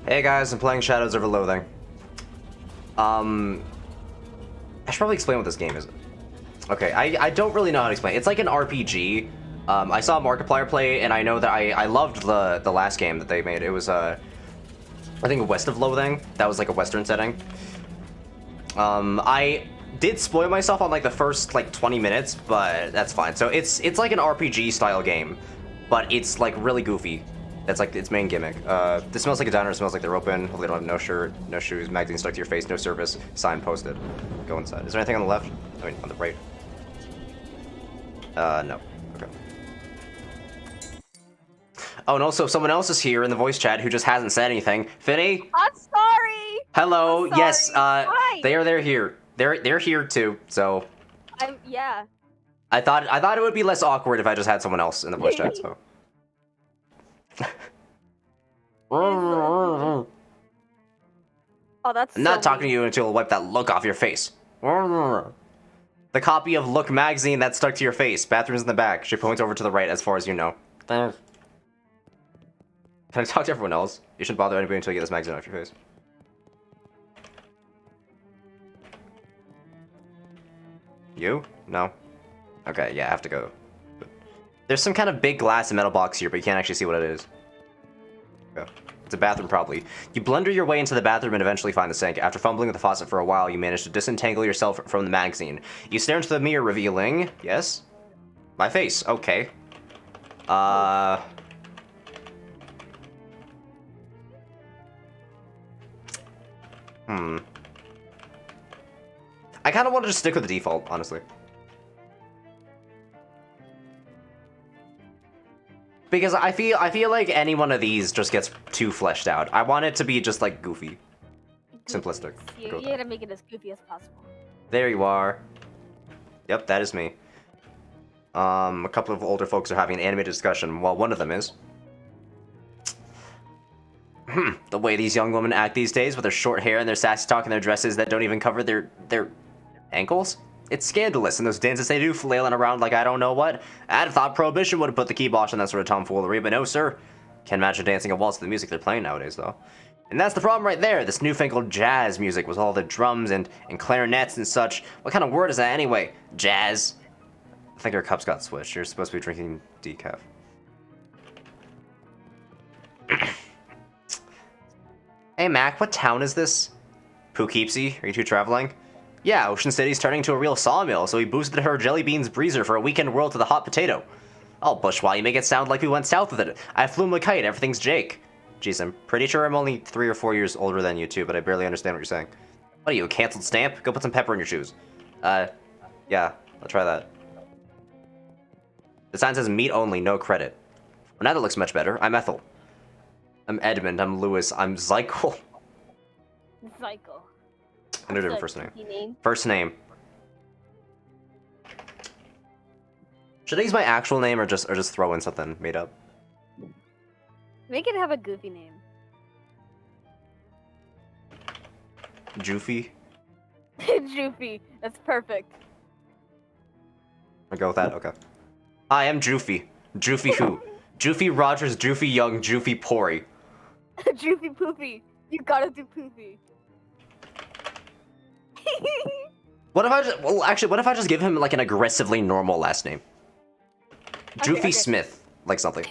Hey guys, I'm playing Shadows over Loathing. I should probably explain what this game is. Okay, I don't really know how to explain it. It's like an RPG. I saw Markiplier play, and I know that I loved the last game that they made. It was, I think West of Loathing. That was like a Western setting. I did spoil myself on like the first like 20 minutes, but that's fine. So it's like an RPG style game, but it's like really goofy. That's like its main gimmick. This smells like a diner. It smells like they're open. Hopefully, they don't have no shirt, no shoes, magazine stuck to your face, no service, sign posted. Go inside. Is there anything on the left? I mean, on the right. No. Okay. Oh, and also, if someone else is here in the voice chat who just hasn't said anything, Finny. I'm sorry. Hello. I'm sorry. Yes. Hi. They're here. They're here too. So. Yeah. I thought it would be less awkward if I just had someone else in the voice chat. So. Oh, that's. I'm not talking to you until I wipe that look off your face. The copy of Look magazine that's stuck to your face. Bathroom's in the back. She points over to the right as far as you know. Can I talk to everyone else? You shouldn't bother anybody until you get this magazine off your face. You? No? Okay, yeah, I have to go. There's some kind of big glass and metal box here, but you can't actually see what it is. Okay. It's a bathroom, probably. You blunder your way into the bathroom and eventually find the sink. After fumbling with the faucet for a while, you manage to disentangle yourself from the magazine. You stare into the mirror, revealing... Yes? My face. Okay. I kind of want to just stick with the default, honestly. Because I feel like any one of these just gets too fleshed out. I want it to be just like goofy. Simplistic. You gotta make it as goofy as possible. There you are. Yep, that is me. A couple of older folks are having an animated discussion. Well, one of them is. The way these young women act these days with their short hair and their sassy talk and their dresses that don't even cover their ankles? It's scandalous, and those dances they do flailing around like I don't know what. I'd have thought Prohibition would have put the kibosh on that sort of tomfoolery, but no, sir. Can't imagine dancing a waltz to the music they're playing nowadays, though. And that's the problem right there. This newfangled jazz music with all the drums and clarinets and such. What kind of word is that anyway? Jazz? I think our cups got switched. You're supposed to be drinking decaf. Hey, Mac, what town is this? Poughkeepsie? Are you two traveling? Yeah, Ocean City's turning into a real sawmill, so we boosted her Jelly Beans Breezer for a weekend whirl to the hot potato. Oh, Bushwa, you make it sound like we went south with it. I flew him a kite, everything's Jake. Jeez, I'm pretty sure I'm only 3 or 4 years older than you two, but I barely understand what you're saying. What are you, a canceled stamp? Go put some pepper in your shoes. Yeah, I'll try that. The sign says meat only, no credit. Well, now that looks much better. I'm Ethel. I'm Edmund, I'm Lewis, I'm Zykel. Zykel. I know different first name. First name. Should I use my actual name or just throw in something made up? Make it have a goofy name. Joofy? Joofy. That's perfect. I go with that? Okay. Hi, I'm Joofy. Joofy who? Joofy Rogers, Joofy Young, Joofy Pori. Joofy Poofy. You gotta do Poofy. What if I just... Well, actually, what if I just give him, like, an aggressively normal last name? Joofy Okay. Smith. Like something.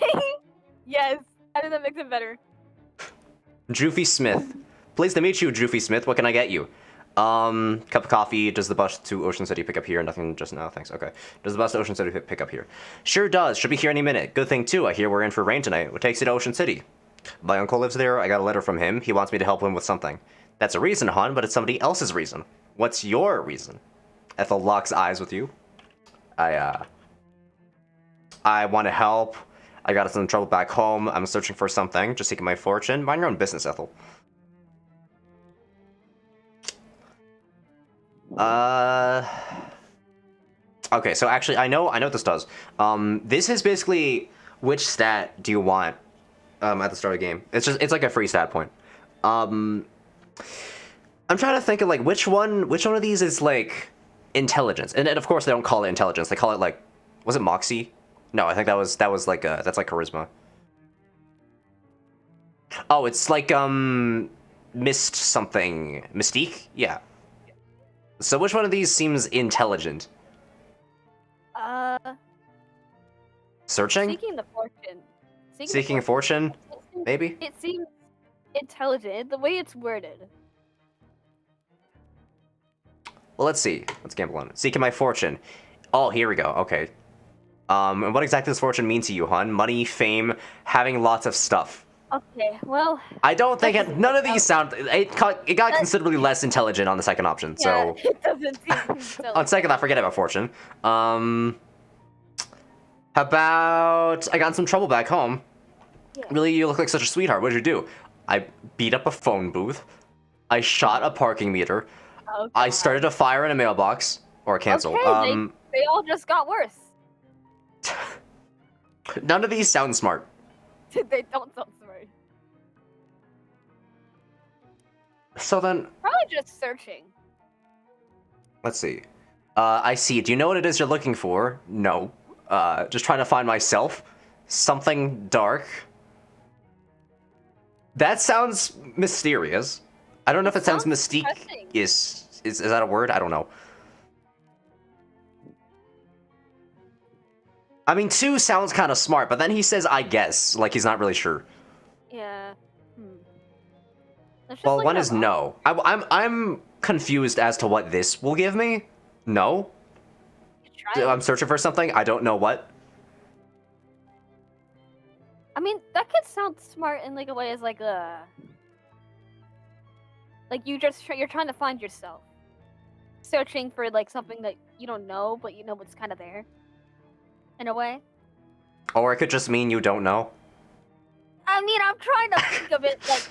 Yes. I think that makes it better. Joofy Smith. Pleased to meet you, Joofy Smith. What can I get you? Cup of coffee. Does the bus to Ocean City pick up here? Nothing just now. Thanks. Okay. Does the bus to Ocean City pick up here? Sure does. Should be here any minute. Good thing, too. I hear we're in for rain tonight. What takes you to Ocean City? My uncle lives there. I got a letter from him. He wants me to help him with something. That's a reason, hon, but it's somebody else's reason. What's your reason? Ethel locks eyes with you. I want to help. I got some trouble back home. I'm searching for something. Just seeking my fortune. Mind your own business, Ethel. Okay, so actually, I know what this does. This is basically which stat do you want at the start of the game. It's like a free stat point. I'm trying to think of like which one of these is like intelligence, and of course they don't call it intelligence. They call it like, was it Moxie? No, I think that was like that's like charisma. Oh, it's like, mist something. Mystique? Yeah. So which one of these seems intelligent? Uh, Searching? seeking the fortune. Seeking fortune? It Maybe? it seems intelligent the way it's worded. Well, let's see. Let's gamble on it. Seeking my fortune. Oh, here we go. Okay. And what exactly does fortune mean to you, hon? Money, fame, having lots of stuff. Okay, well. I don't think that none of doesn't these sound. It got considerably less intelligent on the second option. Yeah, So it doesn't seem on intelligent. second thought, forget about fortune. How about I got in some trouble back home? Yeah. Really, you look like such a sweetheart. What did you do? I beat up a phone booth. I shot a parking meter. Oh, I God. started a fire in a mailbox or a cancel. Okay, they all just got worse. None of these sound smart. They don't sound smart. So then, Probably just searching. let's see. I see. Do you know what it is you're looking for? No. Just trying to find myself. Something dark. That sounds mysterious. I don't know if it sounds mystique. Depressing. Is that a word? I don't know. I mean, 2 sounds kind of smart, but then he says, I guess, like he's not really sure. Yeah. Let's just Well, look 1 it is up. no. I'm confused as to what this will give me. No. Try it. I'm searching for something. I don't know what. I mean, that could sound smart in like a way as like you're trying to find yourself, searching for like something that you don't know, but you know what's kind of there. In a way. Or it could just mean you don't know. I mean, I'm trying to think of it like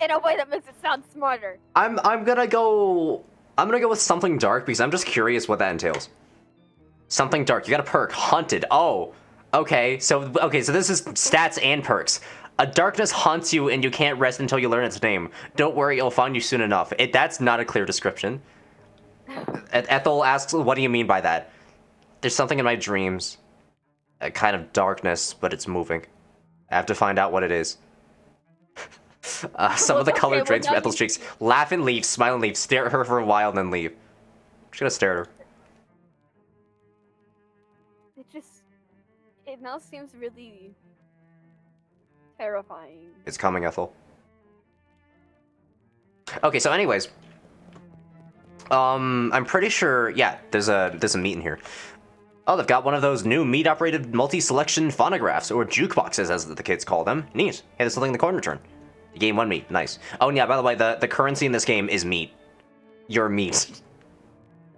in a way that makes it sound smarter. I'm gonna go with something dark because I'm just curious what that entails. Something dark. You got a perk. Haunted. Oh. Okay. So this is stats and perks. A darkness haunts you and you can't rest until you learn its name. Don't worry, it'll find you soon enough. That's not a clear description. Ethel asks, what do you mean by that? There's something in my dreams. A kind of darkness, but it's moving. I have to find out what it is. Some of the color Okay, drains well, from now Ethel's cheeks. Laugh and leave, smile and leave, stare at her for a while and then leave. I'm just gonna stare at her. It now seems really terrifying. It's coming, Ethel. Okay, so anyways. I'm pretty sure, yeah, there's a meat in here. Oh, they've got one of those new meat-operated multi-selection phonographs, or jukeboxes, as the kids call them. Neat. Hey, there's something in the corner return. You gain 1 meat. Nice. Oh, and yeah, by the way, the currency in this game is meat. Your meat.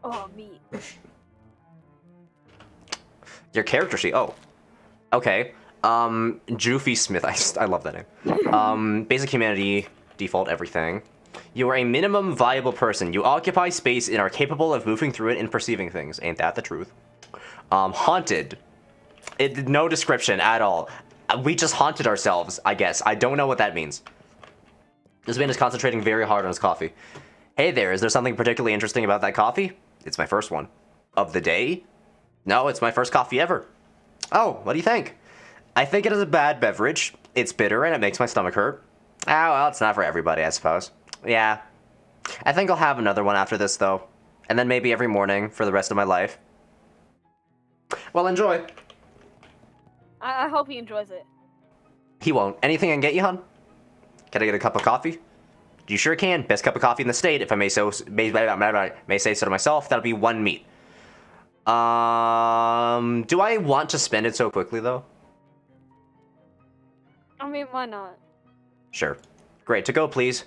Oh, meat. Your character sheet. Oh. Okay. Joofy Smith. I love that name. Basic humanity, default everything. You are a minimum viable person. You occupy space and are capable of moving through it and perceiving things. Ain't that the truth? Haunted. No description at all. We just haunted ourselves, I guess. I don't know what that means. This man is concentrating very hard on his coffee. Hey there, is there something particularly interesting about that coffee? It's my first one. Of the day? No, it's my first coffee ever. Oh, what do you think? I think it is a bad beverage. It's bitter and it makes my stomach hurt. Oh, well, it's not for everybody, I suppose. Yeah. I think I'll have another one after this, though. And then maybe every morning for the rest of my life. Well, enjoy. I hope he enjoys it. He won't. Anything I can get you, hon? Can I get a cup of coffee? You sure can. Best cup of coffee in the state, if I may say so to myself. That'll be 1 meat. Do I want to spend it so quickly, though? I mean, why not? Sure. Great. To go, please.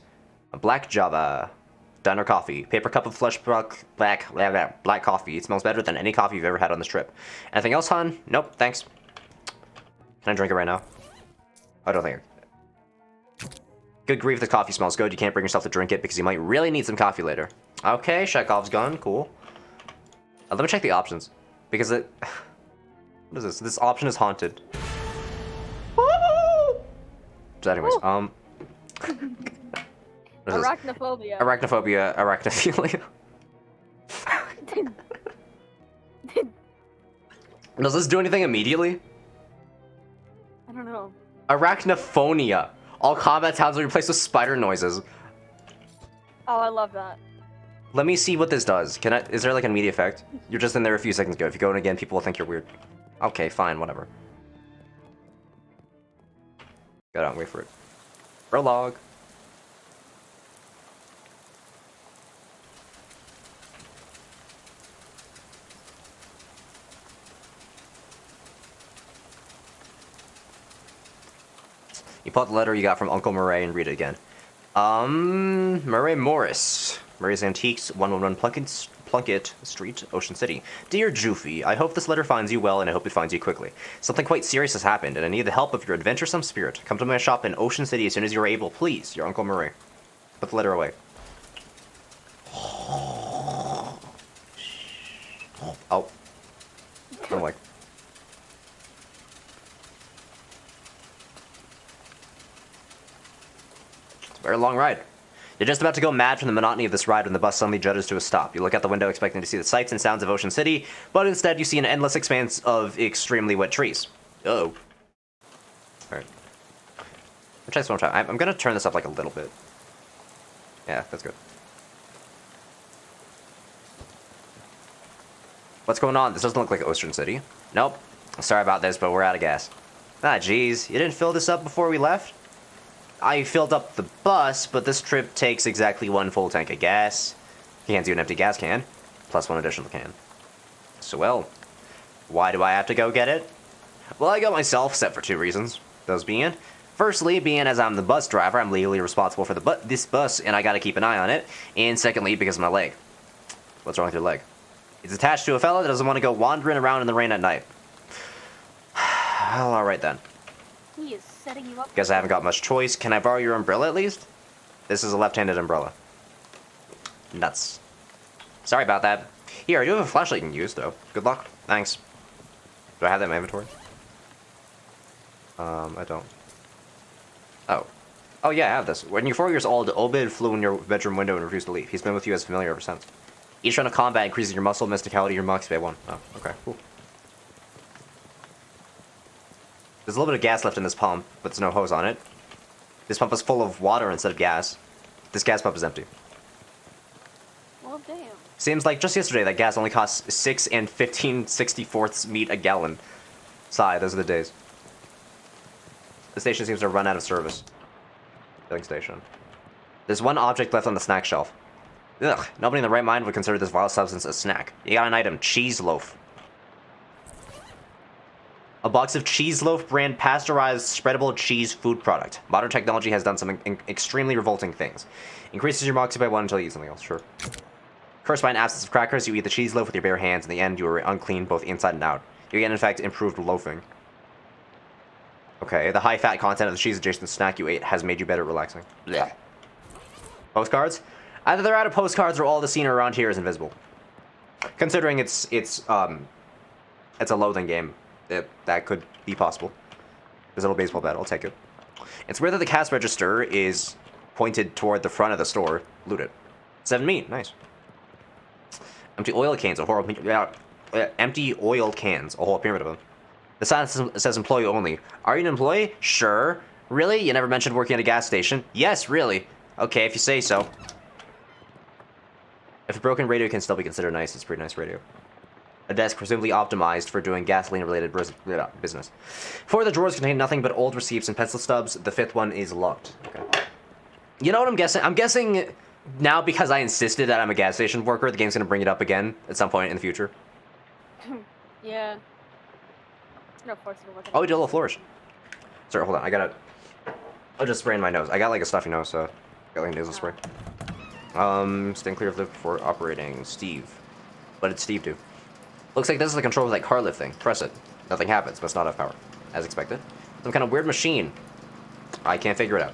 A black Java. Diner coffee. Paper cup of flesh black coffee. It smells better than any coffee you've ever had on this trip. Anything else, hon? Nope, thanks. Can I drink it right now? I don't think. Good grief, this coffee smells good. You can't bring yourself to drink it because you might really need some coffee later. Okay, Chekhov's gun. Cool. Let me check the options. Because it... What is this? This option is haunted. So anyways, what is this? Arachnophobia. Arachnophobia, arachnophilia. Does this do anything immediately? I don't know. Arachnophonia. All combat sounds are replaced with spider noises. Oh, I love that. Let me see what this does. Can I? Is there like an immediate effect? You're just in there a few seconds ago. If you go in again, people will think you're weird. Okay, fine, whatever. Go down, wait for it. Prologue. You pull out the letter you got from Uncle Murray and read it again. Murray Morris. Murray's Antiques, 111 Plunkett Street, Ocean City. Dear Joofy, I hope this letter finds you well and I hope it finds you quickly. Something quite serious has happened and I need the help of your adventuresome spirit. Come to my shop in Ocean City as soon as you are able, please. Your Uncle Murray. Put the letter away. Oh. I'm like... Very long ride. You're just about to go mad from the monotony of this ride when the bus suddenly judders to a stop. You look out the window expecting to see the sights and sounds of Ocean City, but instead you see an endless expanse of extremely wet trees. Oh. Alright. I'll try this one more time. I'm gonna turn this up like a little bit. Yeah, that's good. What's going on? This doesn't look like Ocean City. Nope. Sorry about this, but we're out of gas. Ah, jeez. You didn't fill this up before we left? I filled up the bus, but this trip takes exactly 1 full tank of gas. You can't do an empty gas can, plus 1 additional can. So, well, why do I have to go get it? Well, I got myself set for 2 reasons. Those being, firstly, being as I'm the bus driver, I'm legally responsible for this bus, and I gotta keep an eye on it. And secondly, because of my leg. What's wrong with your leg? It's attached to a fella that doesn't want to go wandering around in the rain at night. Well, alright then. He is setting you up. Guess I haven't got much choice. Can I borrow your umbrella at least? This is a left-handed umbrella. Nuts. Sorry about that. Here, I do have a flashlight you can use, though. Good luck. Thanks. Do I have that in my inventory? I don't. Oh. Oh yeah, I have this. When you're 4 years old, Obid flew in your bedroom window and refused to leave. He's been with you as familiar ever since. Each round of combat increases your muscle mysticality, your max by 1. Oh, okay, cool. There's a little bit of gas left in this pump, but there's no hose on it. This pump is full of water instead of gas. This gas pump is empty. Well, damn. Seems like just yesterday that gas only cost 6 and 15/64 meat a gallon. Sigh, those are the days. The station seems to run out of service. Filling station. There's 1 object left on the snack shelf. Ugh, nobody in the right mind would consider this vile substance a snack. You got an item, cheese loaf. A box of Cheese Loaf brand pasteurized spreadable cheese food product. Modern technology has done some extremely revolting things. Increases your moxie by 1 until you eat something else, sure. Cursed by an absence of crackers, you eat the cheese loaf with your bare hands. In the end, you are unclean both inside and out. You get, in fact, improved loafing. Okay, the high fat content of the cheese adjacent snack you ate has made you better at relaxing. Blech. Postcards? Either they're out of postcards or all the scenery around here is invisible. Considering it's a Loathing game. That could be possible. There's a little baseball bat, I'll take it. It's weird that the cash register is pointed toward the front of the store. Loot it. 7 meat, nice. Empty oil cans, a whole empty oil cans, a whole pyramid of them. The sign says employee only. Are you an employee? Sure. Really? You never mentioned working at a gas station? Yes, really. Okay, if you say so. If a broken radio can still be considered nice, it's a pretty nice radio. A desk presumably optimized for doing gasoline-related business. 4 of the drawers contain nothing but old receipts and pencil stubs. The 5th one is locked. Okay. You know what I'm guessing? I'm guessing now because I insisted that I'm a gas station worker, the game's going to bring it up again at some point in the future. Yeah. No force to work. Oh, we did a little flourish. Sorry, hold on. I'll just spray in my nose. I got like a stuffy nose, so I got like a nasal spray. Stand clear of lift before operating. Steve. What did Steve do? Looks like this is the control of that car lift thing. Press it. Nothing happens, must not have power. As expected. Some kind of weird machine. I can't figure it out.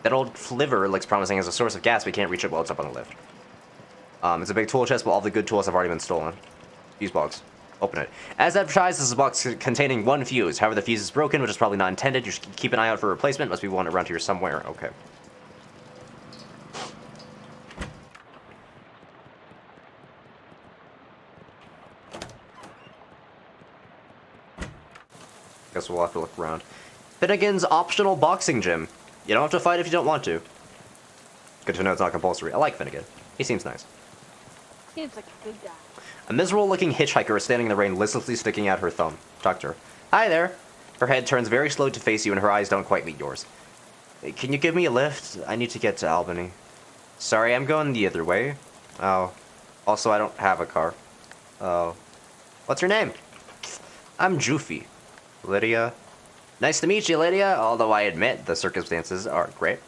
That old flivver looks promising as a source of gas, but we can't reach it while it's up on the lift. It's a big tool chest, but all the good tools have already been stolen. Fuse box. Open it. As advertised, this is a box containing 1 fuse. However, the fuse is broken, which is probably not intended. You should keep an eye out for a replacement. Must be one around here somewhere. Okay. Guess we'll have to look around. Finnegan's optional boxing gym. You don't have to fight if you don't want to. Good to know it's not compulsory. I like Finnegan. He seems nice. Seems like a good guy. A miserable-looking hitchhiker is standing in the rain, listlessly sticking out her thumb. Talk to her. Hi there. Her head turns very slow to face you, and her eyes don't quite meet yours. Can you give me a lift? I need to get to Albany. Sorry, I'm going the other way. Oh. Also, I don't have a car. Oh. What's your name? I'm Joofy. Lydia. Nice to meet you, Lydia, although I admit the circumstances aren't great.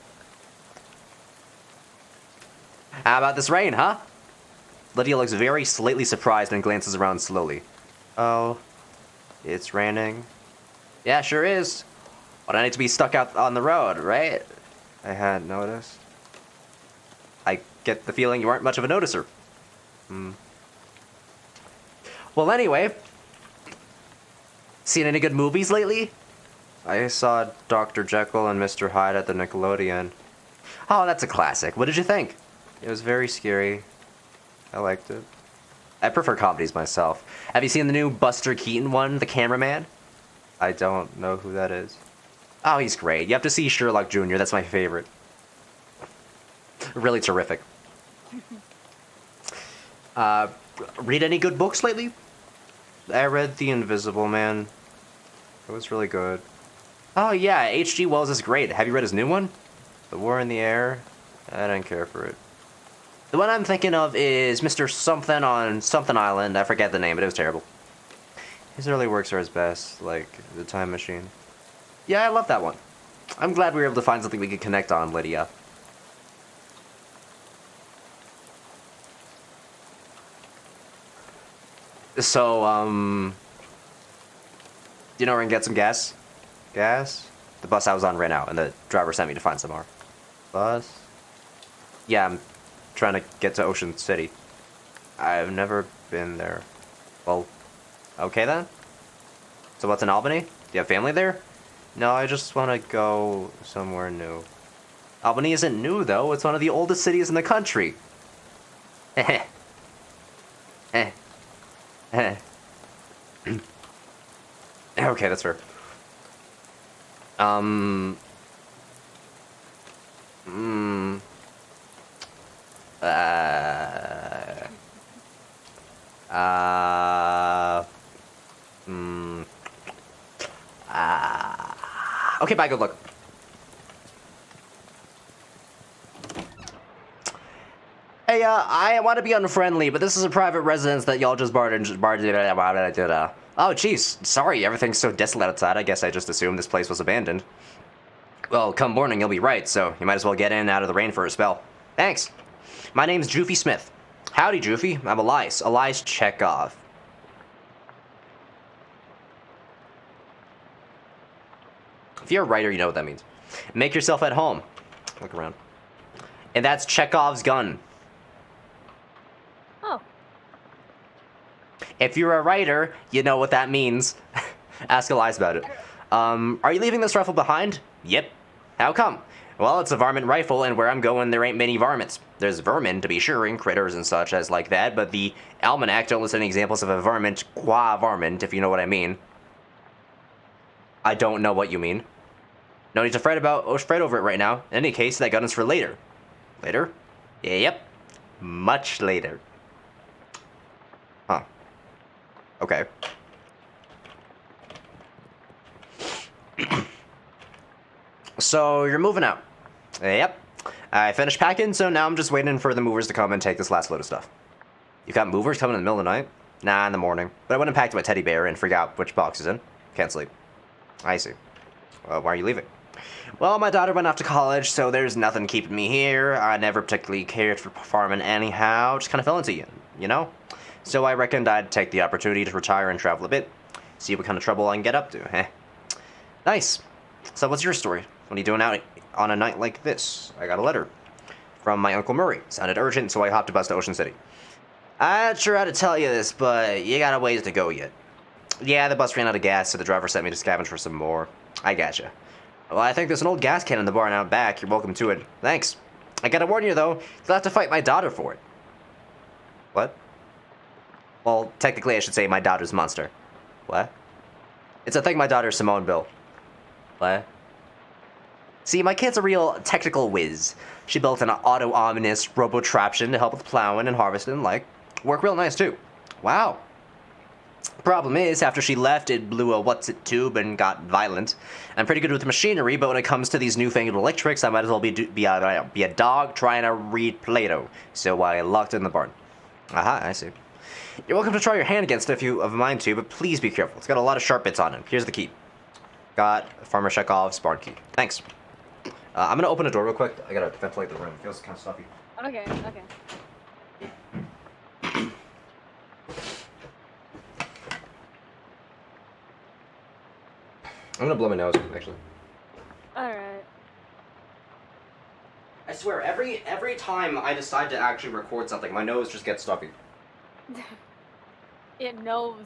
How about this rain, huh? Lydia looks very slightly surprised and glances around slowly. Oh. It's raining. Yeah, sure is. But I need to be stuck out on the road, right? I hadn't noticed. I get the feeling you aren't much of a noticer. Well, anyway. Seen any good movies lately? I saw Dr. Jekyll and Mr. Hyde at the Nickelodeon. Oh, that's a classic. What did you think? It was very scary. I liked it. I prefer comedies myself. Have you seen the new Buster Keaton one, The Cameraman? I don't know who that is. Oh, he's great. You have to see Sherlock Jr. That's my favorite. Really terrific. Read any good books lately? I read The Invisible Man. It was really good. Oh yeah, H.G. Wells is great. Have you read his new one? The War in the Air? I didn't care for it. The one I'm thinking of is Mr. Something on Something Island. I forget the name, but it was terrible. His early works are his best, like The Time Machine. Yeah, I love that one. I'm glad we were able to find something we could connect on, Lydia. So, you know where I can get some gas? Gas? The bus I was on ran out, and the driver sent me to find some more. Bus? Yeah, I'm trying to get to Ocean City. I've never been there. Well, okay then. So what's in Albany? Do you have family there? No, I just want to go somewhere new. Albany isn't new, though. It's one of the oldest cities in the country. Heh heh. Heh. Okay, that's fair. Mm. Okay, bye, good luck. Hey, I want to be unfriendly, but this is a private residence that y'all just barred. Oh, jeez. Sorry, everything's so desolate outside. I guess I just assumed this place was abandoned. Well, come morning, you'll be right, so you might as well get in and out of the rain for a spell. Thanks. My name's Joofy Smith. Howdy, Joofy. I'm Elias Chekhov. If you're a writer, you know what that means. Make yourself at home. Look around. And that's Chekhov's gun. Oh. If you're a writer, you know what that means. Ask Elias about it. Are you leaving this rifle behind? Yep. How come? Well, it's a varmint rifle, and where I'm going, there ain't many varmints. There's vermin, to be sure, and critters and such as like that, but the almanac don't list any examples of a varmint qua varmint, if you know what I mean. I don't know what you mean. No need to fret over it right now. In any case, that gun is for later. Later? Yep. Much later. Huh. Okay. So, you're moving out. Yep. I finished packing, so now I'm just waiting for the movers to come and take this last load of stuff. You got movers coming in the middle of the night? Nah, in the morning. But I went and packed my teddy bear and forgot which box is in. Can't sleep. I see. Well, why are you leaving? Well, my daughter went off to college, so there's nothing keeping me here. I never particularly cared for farming anyhow. Just kind of fell into it, you know? So I reckoned I'd take the opportunity to retire and travel a bit. See what kind of trouble I can get up to, eh? Nice. So what's your story? What are you doing out on a night like this? I got a letter from my Uncle Murray. Sounded urgent, so I hopped a bus to Ocean City. I'm not sure how to tell you this, but you got a ways to go yet. Yeah, the bus ran out of gas, so the driver sent me to scavenge for some more. I gotcha. Well, I think there's an old gas can in the barn out back. You're welcome to it. Thanks. I gotta warn you, though, you'll have to fight my daughter for it. What? Well, technically, I should say my daughter's monster. What? It's a thing my daughter Simone built. What? See, my kid's a real technical whiz. She built an auto-ominous robo-traption to help with plowing and harvesting, like, work real nice too. Wow. Problem is, after she left, it blew a what's-it tube and got violent. I'm pretty good with machinery, but when it comes to these newfangled electrics, I might as well be a dog trying to read Plato. So I locked it in the barn. Aha, I see. You're welcome to try your hand against it if you have a mind to, but please be careful. It's got a lot of sharp bits on it. Here's the key. Got Farmer Chekhov's barn key. Thanks. I'm gonna open a door real quick. I gotta ventilate the room. It feels kind of stuffy. Okay, okay. I'm gonna blow my nose, actually. Alright. I swear, every time I decide to actually record something, my nose just gets stuffy. It knows.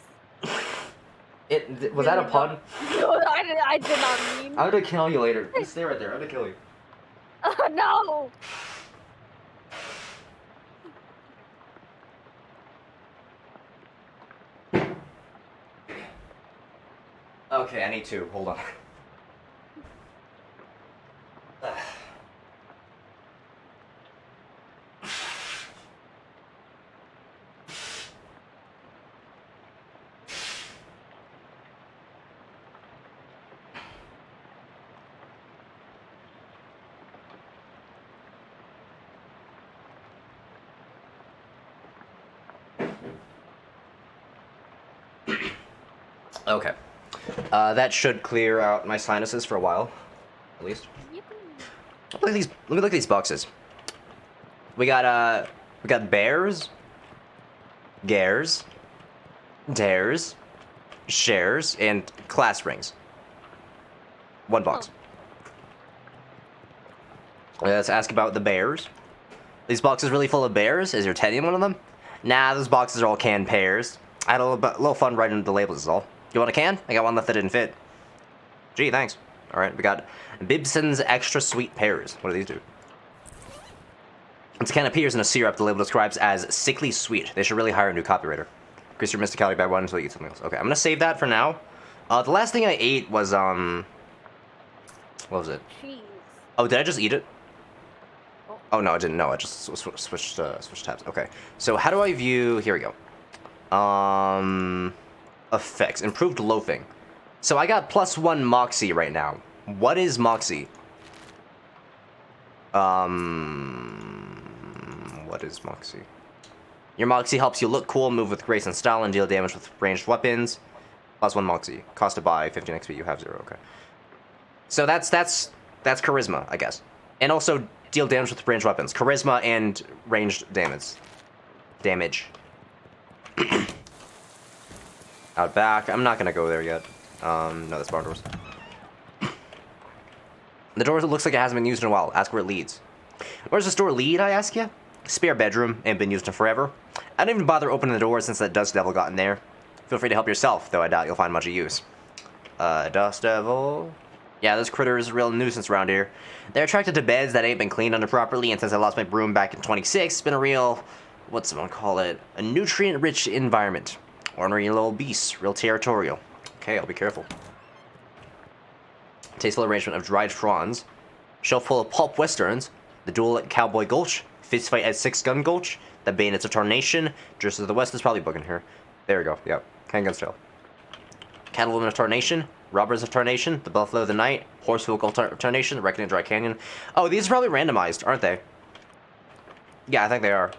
Was that a pun? No, I did not mean. I'm gonna kill you later. You stay right there. I'm gonna kill you. No! Okay, I need to. Hold on. Okay. That should clear out my sinuses for a while, at least. Look at these. Look at these boxes. We got bears, gares, dares, shares, and class rings. One box. Let's ask about the bears. These boxes really full of bears? Is your teddy in one of them? Nah, those boxes are all canned pears. I had a little fun writing the labels is all. You want a can? I got one left that didn't fit. Gee, thanks. Alright, we got Bibson's Extra Sweet Pears. What do these do? It's a can of pears in a syrup the label describes as sickly sweet. They should really hire a new copywriter. Increase your mysticality by 1 until you eat something else. Okay, I'm gonna save that for now. The last thing I ate was, what was it? Cheese. Oh, did I just eat it? Oh, no, I didn't. No, I just switched tabs. Okay, so how do I view... Here we go. Effects. Improved loafing. So I got +1 Moxie right now. What is Moxie? What is Moxie? Your Moxie helps you look cool, move with grace and style, and deal damage with ranged weapons. +1 Moxie. Cost to buy, 15 XP, you have 0, okay. So that's Charisma, I guess. And also deal damage with ranged weapons. Charisma and ranged damage. Out back. I'm not gonna go there yet. No, that's barn doors. The door looks like it hasn't been used in a while. Ask where it leads. Where does this door lead, I ask you? Spare bedroom, ain't been used in forever. I didn't even bother opening the door since that dust devil got in there. Feel free to help yourself, though I doubt you'll find much of use. Dust devil? Yeah, this critter is a real nuisance around here. They're attracted to beds that ain't been cleaned under properly, and since I lost my broom back in 26, it's been a real... what's someone call it? A nutrient-rich environment. Ornery little beasts, real territorial. Okay, I'll be careful. Tasteful arrangement of dried prawns. Shelf full of pulp westerns. The duel at Cowboy Gulch. Fist fight at Six Gun Gulch. The Bayonets of Tarnation. Dresses of the West is probably booking here. There we go, yep. Handgun's tail. Cattlewomen of Tarnation. Robbers of Tarnation. The Buffalo of the Night. Horsefolk of Tarnation. Reckoning Dry Canyon. Oh, these are probably randomized, aren't they? Yeah, I think they are.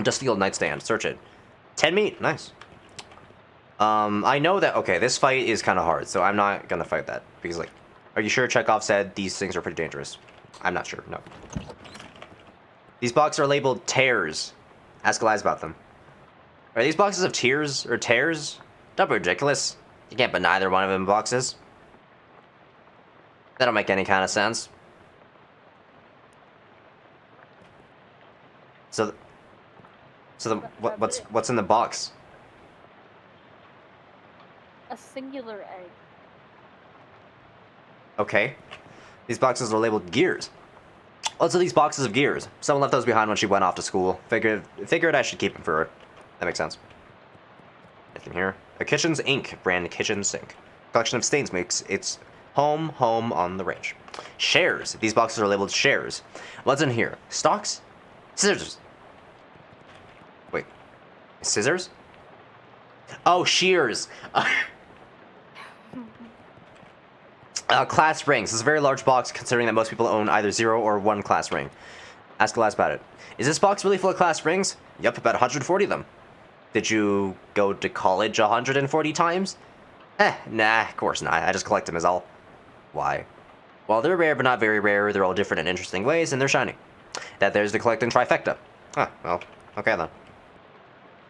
Dusty Old Nightstand. Search it. 10 meat, nice. I know that, okay, this fight is kind of hard, so I'm not gonna fight that. Because, like, are you sure Chekhov said these things are pretty dangerous? I'm not sure, no. These boxes are labeled tears. Ask Elias about them. Are these boxes of tears or tears? Don't be ridiculous. You can't put neither one of them in boxes. That don't make any kind of sense. So what's in the box? A singular egg. Okay. These boxes are labeled gears. Also, these boxes of gears. Someone left those behind when she went off to school. Figured I should keep them for her. That makes sense. Anything here? A Kitchen's Ink brand kitchen sink. Collection of stains makes its home on the range. Shares. These boxes are labeled shares. What's in here? Stocks? Scissors. Wait. Scissors? Oh, shears. Class rings. This is a very large box considering that most people own either 0 or 1 class ring. Ask Elias about it. Is this box really full of class rings? Yep, about 140 of them. Did you go to college 140 times? Nah, of course not. I just collect them is all. Why? Well, they're rare but not very rare. They're all different in interesting ways, and they're shiny. That there's the collecting trifecta. Huh, well, okay then.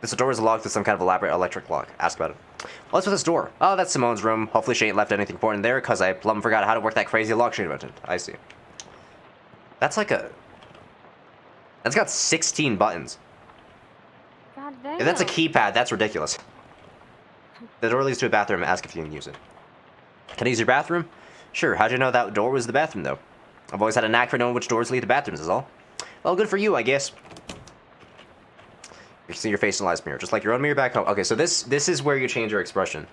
This door is locked with some kind of elaborate electric lock. Ask about it. What's with this door? Oh, that's Simone's room. Hopefully she ain't left anything important there, because I plumb forgot how to work that crazy lock she invented. I see. That's like a... That's got 16 buttons. God damn. If that's a keypad, that's ridiculous. The door leads to a bathroom. Ask if you can use it. Can I use your bathroom? Sure. How'd you know that door was the bathroom, though? I've always had a knack for knowing which doors lead to bathrooms, is all. Well, good for you, I guess. You can see your face in the last mirror, just like your own mirror back home. Okay, so this is where you change your expression.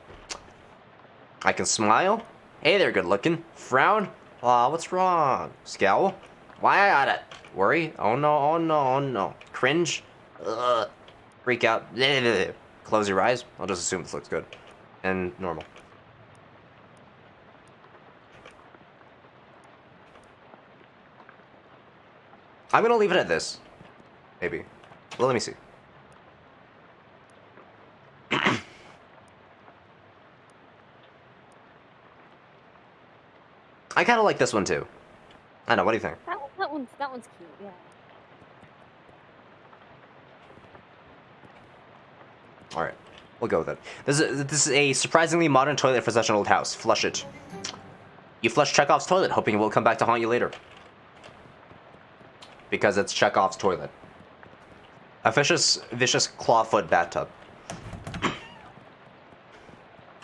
I can smile. Hey there, good looking. Frown. Aw, what's wrong? Scowl. Why I got it? Worry. Oh no, oh no, oh no. Cringe. Ugh. Freak out. Close your eyes. I'll just assume this looks good. And normal. I'm gonna leave it at this. Maybe. Well, let me see. I kind of like this one too. I know. What do you think? That one's cute. Yeah. All right, we'll go with it. This is a surprisingly modern toilet for such an old house. Flush it. You flush Chekhov's toilet, hoping it will come back to haunt you later. Because it's Chekhov's toilet. A vicious clawfoot bathtub.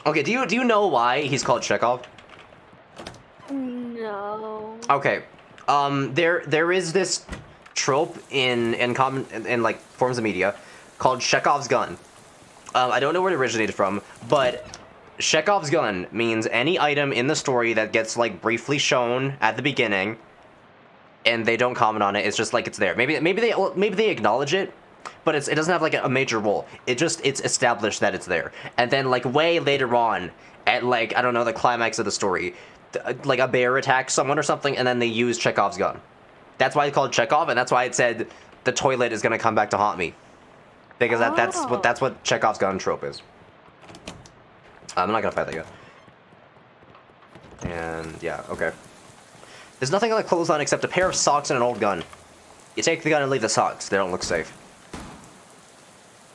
Okay, do you know why he's called Chekhov? No. Okay, there is this trope in like forms of media called Chekhov's gun. I don't know where it originated from, but Chekhov's gun means any item in the story that gets like briefly shown at the beginning, and they don't comment on it. It's just like it's there. Maybe they acknowledge it, but it doesn't have like a major role. It's established that it's there, and then like way later on, at like I don't know the climax of the story, like a bear attacks someone or something, and then they use Chekhov's gun. That's why it's called Chekhov, and that's why it said the toilet is gonna come back to haunt me. Because that's what Chekhov's gun trope is. I'm not gonna fight that yet. And yeah, okay. There's nothing on the clothesline except a pair of socks and an old gun. You take the gun and leave the socks. They don't look safe.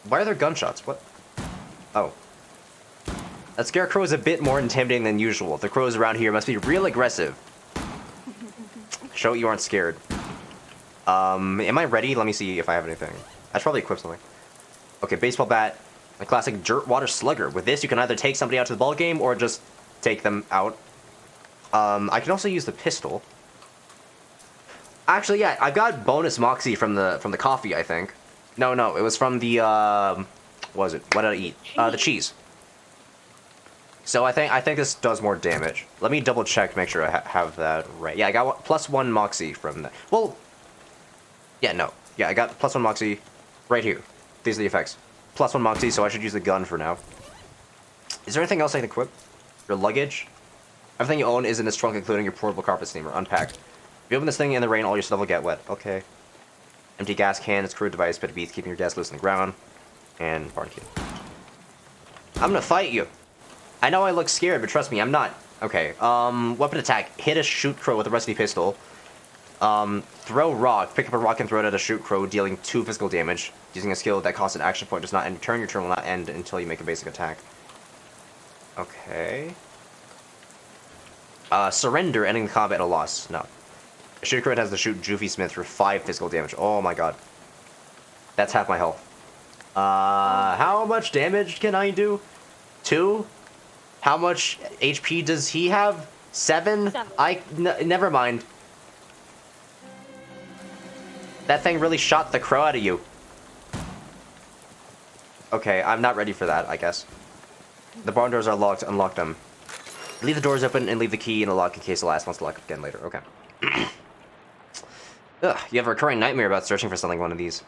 Why are there gunshots? What? Oh. That scarecrow is a bit more intimidating than usual. The crows around here must be real aggressive. Show you aren't scared. Am I ready? Let me see if I have anything. I should probably equip something. Okay, baseball bat. A classic dirt water slugger. With this, you can either take somebody out to the ball game or just take them out. I can also use the pistol. Actually, yeah, I got bonus moxie from the coffee, I think. No, it was from the what was it? What did I eat? The cheese. So I think this does more damage. Let me double check, make sure I have that right. Yeah, I got +1 moxie from that. Well, yeah, no. Yeah, I got +1 moxie right here. These are the effects. +1 moxie, so I should use the gun for now. Is there anything else I can equip? Your luggage? Everything you own is in this trunk, including your portable carpet steamer. Unpacked. If you open this thing in the rain, all your stuff will get wet. Okay. Empty gas can, it's crude device, but it beats keeping your gas loose in the ground. And barn key. I'm gonna fight you. I know I look scared, but trust me, I'm not. Okay, weapon attack. Hit a shoot crow with a rusty pistol. Throw rock. Pick up a rock and throw it at a shoot crow, dealing 2 physical damage. Using a skill that costs an action point does not end your turn will not end until you make a basic attack. Okay. Surrender, ending the combat at a loss. No. A shoot crow has to shoot Joofy Smith for 5 physical damage. Oh my god. That's half my health. How much damage can I do? 2? How much HP does he have? 7? Never mind. That thing really shot the crow out of you. Okay, I'm not ready for that, I guess. The barn doors are locked. Unlock them. Leave the doors open and leave the key in the lock in case the last wants to lock up again later. Okay. Ugh, you have a recurring nightmare about searching for something one of these.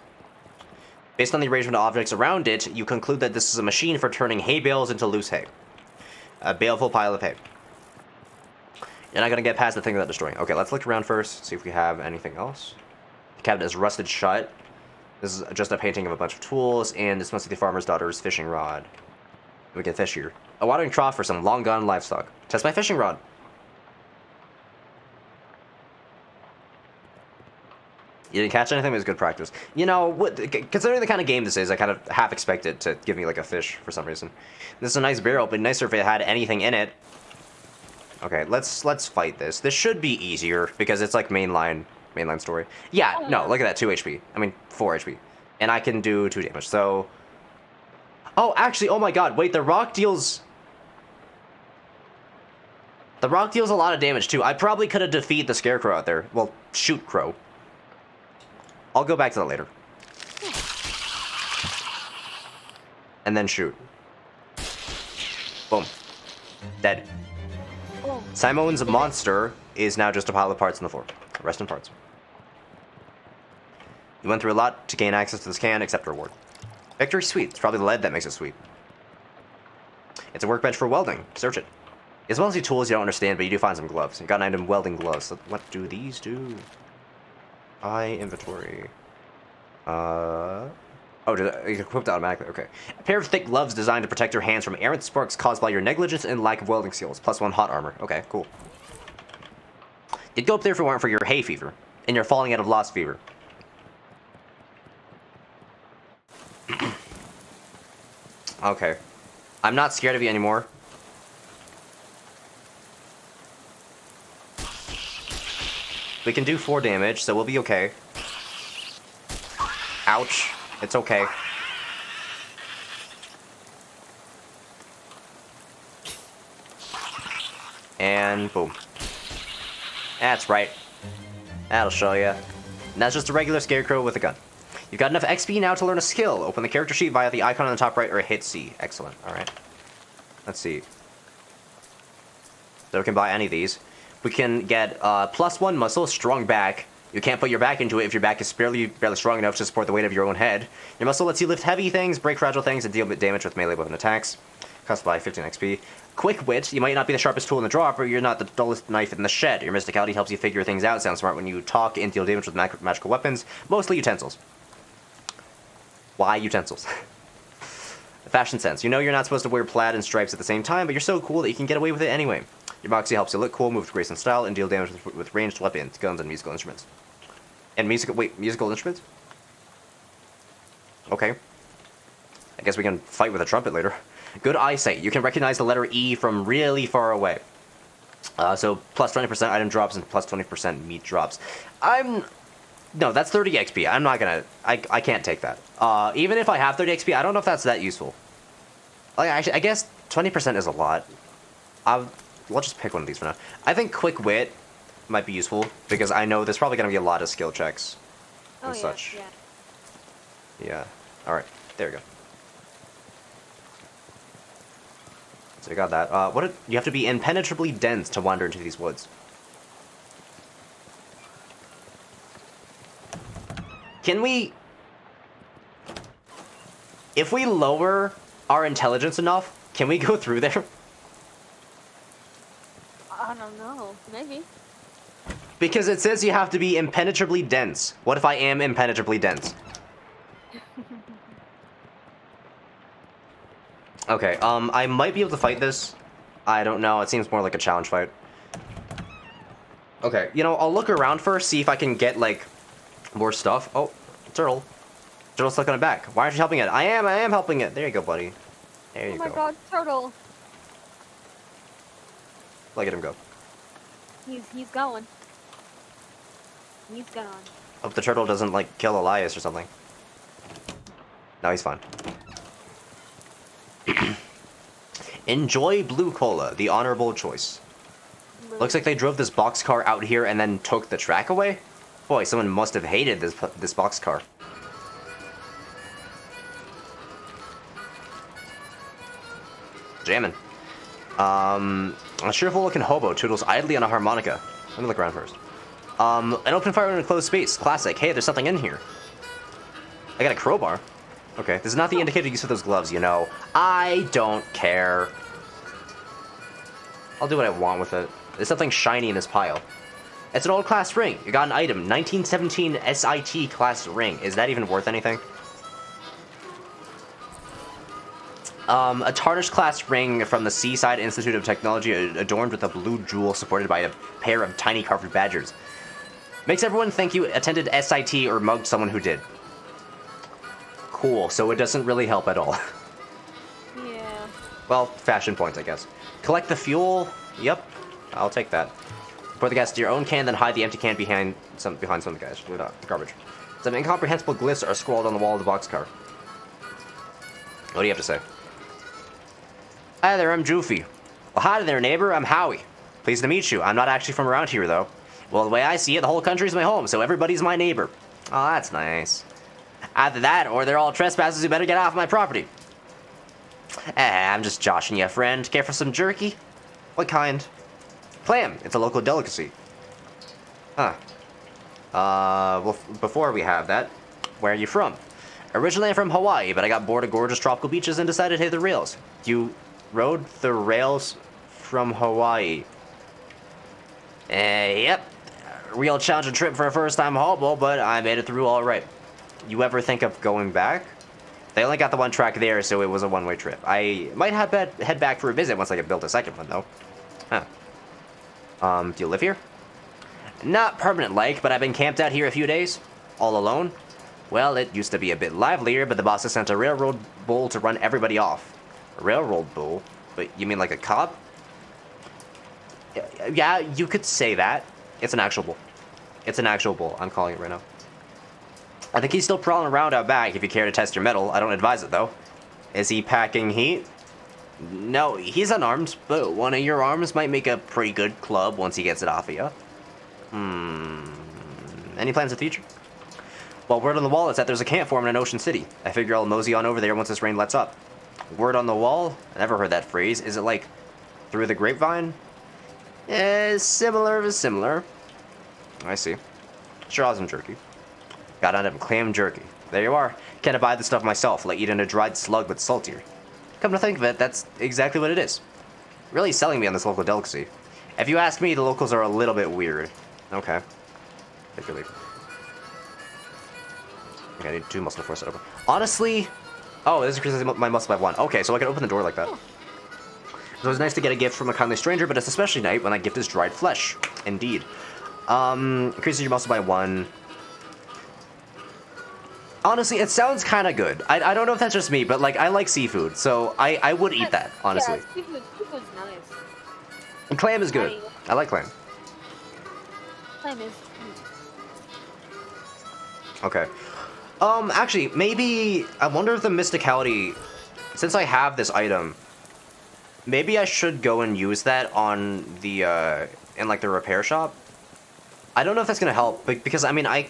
Based on the arrangement of objects around it, you conclude that this is a machine for turning hay bales into loose hay. A baleful pile of hay. You're not gonna get past the thing without destroying. Okay, let's look around first, see if we have anything else. The cabinet is rusted shut. This is just a painting of a bunch of tools, and this must be the farmer's daughter's fishing rod. We can fish here. A watering trough for some long-gone livestock. Test my fishing rod. You didn't catch anything, but it was good practice. You know, considering the kind of game this is, I kind of half expect it to give me, like, a fish for some reason. This is a nice barrel, but nicer if it had anything in it. Okay, let's fight this. This should be easier, because it's, like, mainline story. Yeah, no, look at that, 2 HP. I mean, 4 HP. And I can do 2 damage, so... Oh, actually, oh my god, wait, the rock deals... The rock deals a lot of damage, too. I probably could have defeated the scarecrow out there. Well, shoot crow. I'll go back to that later. And then shoot. Boom. Dead. Oh. Simon's monster is now just a pile of parts on the floor. Rest in parts. You went through a lot to gain access to this can, accept reward. Victory sweet. It's probably the lead that makes it sweet. It's a workbench for welding. Search it. It's mostly tools you don't understand, but you do find some gloves. You got an item welding gloves. So what do these do? Inventory. Oh, you equipped automatically. Okay. A pair of thick gloves designed to protect your hands from errant sparks caused by your negligence and lack of welding skills. +1 hot armor. Okay, cool. You'd go up there if it weren't for your hay fever. And you're falling out of lost fever. Okay. I'm not scared of you anymore. We can do 4 damage, so we'll be okay. Ouch. It's okay. And boom. That's right. That'll show ya. And that's just a regular scarecrow with a gun. You've got enough XP now to learn a skill. Open the character sheet via the icon on the top right or hit C. Excellent. Alright. Let's see. So we can buy any of these. We can get +1 muscle, strong back. You can't put your back into it if your back is barely strong enough to support the weight of your own head. Your muscle lets you lift heavy things, break fragile things, and deal damage with melee weapon attacks. Cost by 15 XP. Quick wit. You might not be the sharpest tool in the drawer, but you're not the dullest knife in the shed. Your mysticality helps you figure things out, sound smart when you talk, and deal damage with magical weapons, mostly utensils. Why utensils? Fashion sense. You know you're not supposed to wear plaid and stripes at the same time, but you're so cool that you can get away with it anyway. Your moxie helps you look cool, move with grace and style, and deal damage with ranged weapons, guns, and musical instruments. And musical instruments? Okay. I guess we can fight with a trumpet later. Good eyesight. You can recognize the letter E from really far away. So plus 20% item drops and plus 20% meat drops. No, that's 30 XP. I'm not gonna... I can't take that. Even if I have 30 XP, I don't know if that's that useful. Like, actually, I guess 20% is a lot. We'll just pick one of these for now. I think Quick Wit might be useful, because I know there's probably gonna be a lot of skill checks and such. Yeah. Alright, there we go. So you got that. You have to be impenetrably dense to wander into these woods. Can we... If we lower our intelligence enough, can we go through there? I don't know. Maybe. Because it says you have to be impenetrably dense. What if I am impenetrably dense? Okay, I might be able to fight this. I don't know. It seems more like a challenge fight. Okay, you know, I'll look around first, see if I can get, like, more stuff. Oh, turtle. Turtle's stuck on it back. Why aren't you helping it? I am helping it. There you go, buddy. There you go. Oh my god, turtle. Look at him go. He's going. He's gone. Hope the turtle doesn't, like, kill Elias or something. No, he's fine. Enjoy Blue Cola, the honorable choice. Looks like they drove this boxcar out here and then took the track away? Boy, someone must have hated this boxcar. Jammin'. A cheerful-looking hobo toodles idly on a harmonica. Let me look around first. An open fire in a closed space. Classic. Hey, there's something in here. I got a crowbar. Okay, this is not the indicated use of those gloves, you know. I don't care. I'll do what I want with it. There's something shiny in this pile. It's an old class ring. You got an item. 1917 SIT class ring. Is that even worth anything? A tarnished class ring from the Seaside Institute of Technology adorned with a blue jewel supported by a pair of tiny carved badgers. Makes everyone think you attended SIT or mugged someone who did. Cool, so it doesn't really help at all. Yeah. Well, fashion points, I guess. Collect the fuel. Yep, I'll take that. Pour the gas to your own can, then hide the empty can behind some of the guys. Garbage. Some incomprehensible glyphs are scrawled on the wall of the boxcar. What do you have to say? Hi there, I'm Joofy. Well, hi there, neighbor. I'm Howie. Pleased to meet you. I'm not actually from around here, though. Well, the way I see it, the whole country's my home, so everybody's my neighbor. Oh, that's nice. Either that, or they're all trespassers who better get off my property. I'm just joshing you, friend. Care for some jerky? What kind? Clam. It's a local delicacy. Huh. Well, before we have that, where are you from? Originally, I'm from Hawaii, but I got bored of gorgeous tropical beaches and decided to hit the rails. You rode the rails from Hawaii. Yep. Real challenging trip for a first-time hobo, but I made it through all right. You ever think of going back? They only got the one track there, so it was a one-way trip. I might head back for a visit once I can build a second one, though. Huh. Do you live here? Not permanent-like, but I've been camped out here a few days. All alone. Well, it used to be a bit livelier, but the boss has sent a railroad bull to run everybody off. A railroad bull? But you mean like a cop? Yeah, you could say that. It's an actual bull. It's an actual bull. I'm calling it right now. I think he's still prowling around out back if you care to test your mettle. I don't advise it, though. Is he packing heat? No, he's unarmed, but one of your arms might make a pretty good club once he gets it off of you. Any plans for the future? Well, word on the wall is that there's a camp forming in Ocean City. I figure I'll mosey on over there once this rain lets up. Word on the wall? I never heard that phrase. Is it like through the grapevine? Similar. I see. Sure, awesome jerky. Got out of clam jerky. There you are. Can't buy the stuff myself, like eating a dried slug but saltier. Come to think of it, that's exactly what it is. Really selling me on this local delicacy. If you ask me, the locals are a little bit weird. Okay. Take your leave. Okay, I need 2 muscle force open. Honestly... Oh, this is because my muscle have 1. Okay, so I can open the door like that. So it's nice to get a gift from a kindly stranger, but it's especially nice when that gift is dried flesh. Indeed. Increases your muscle by 1. Honestly, it sounds kind of good. I don't know if that's just me, but like I like seafood, so I would eat that, honestly. Yeah, seafood's nice. And clam is good. I like clam. Clam is... Okay. Actually, maybe... I wonder if the mysticality... Since I have this item, maybe I should go and use that on the, in like the repair shop. I don't know if that's gonna help, but because, I mean, I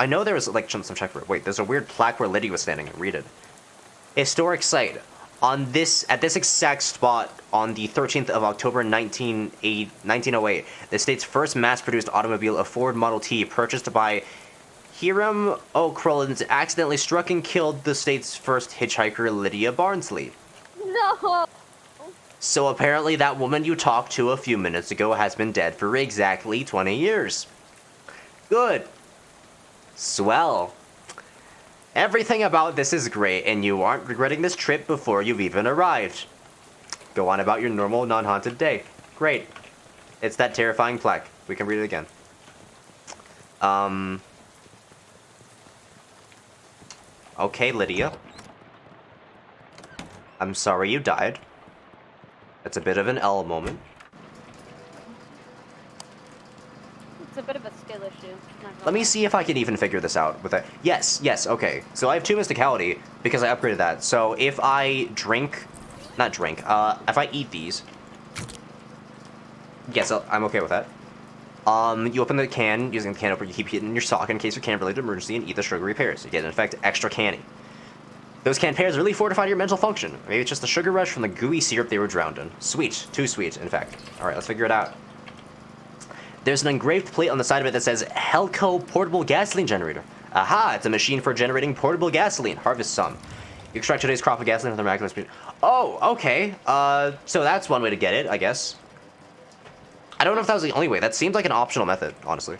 know there was like some check for it. Wait, there's a weird plaque where Lydia was standing. Read it. Historic site. At this exact spot on the 13th of October 1908, the state's first mass-produced automobile, a Ford Model T, purchased by Hiram O'Crollins, accidentally struck and killed the state's first hitchhiker, Lydia Barnsley. No! So apparently that woman you talked to a few minutes ago has been dead for exactly 20 years. Good. Swell. Everything about this is great, and you aren't regretting this trip before you've even arrived. Go on about your normal, non-haunted day. Great. It's that terrifying plaque. We can read it again. Okay, Lydia. I'm sorry you died. It's a bit of an L moment. It's a bit of a skill issue. Let me see if I can even figure this out with it. Yes, okay. So I have 2 mysticality because I upgraded that. So if I if I eat these, yes, I'm okay with that. You open the can, using the can opener, you keep it in your sock in case of can-related emergency and eat the sugary pears. You get, in effect, extra canny. Those canned pears really fortified your mental function. Maybe it's just the sugar rush from the gooey syrup they were drowned in. Sweet. Too sweet, in fact. Alright, let's figure it out. There's an engraved plate on the side of it that says Helco Portable Gasoline Generator. Aha! It's a machine for generating portable gasoline. Harvest some. You extract today's crop of gasoline with a miraculous speed. Oh, okay. So that's one way to get it, I guess. I don't know if that was the only way. That seemed like an optional method, honestly.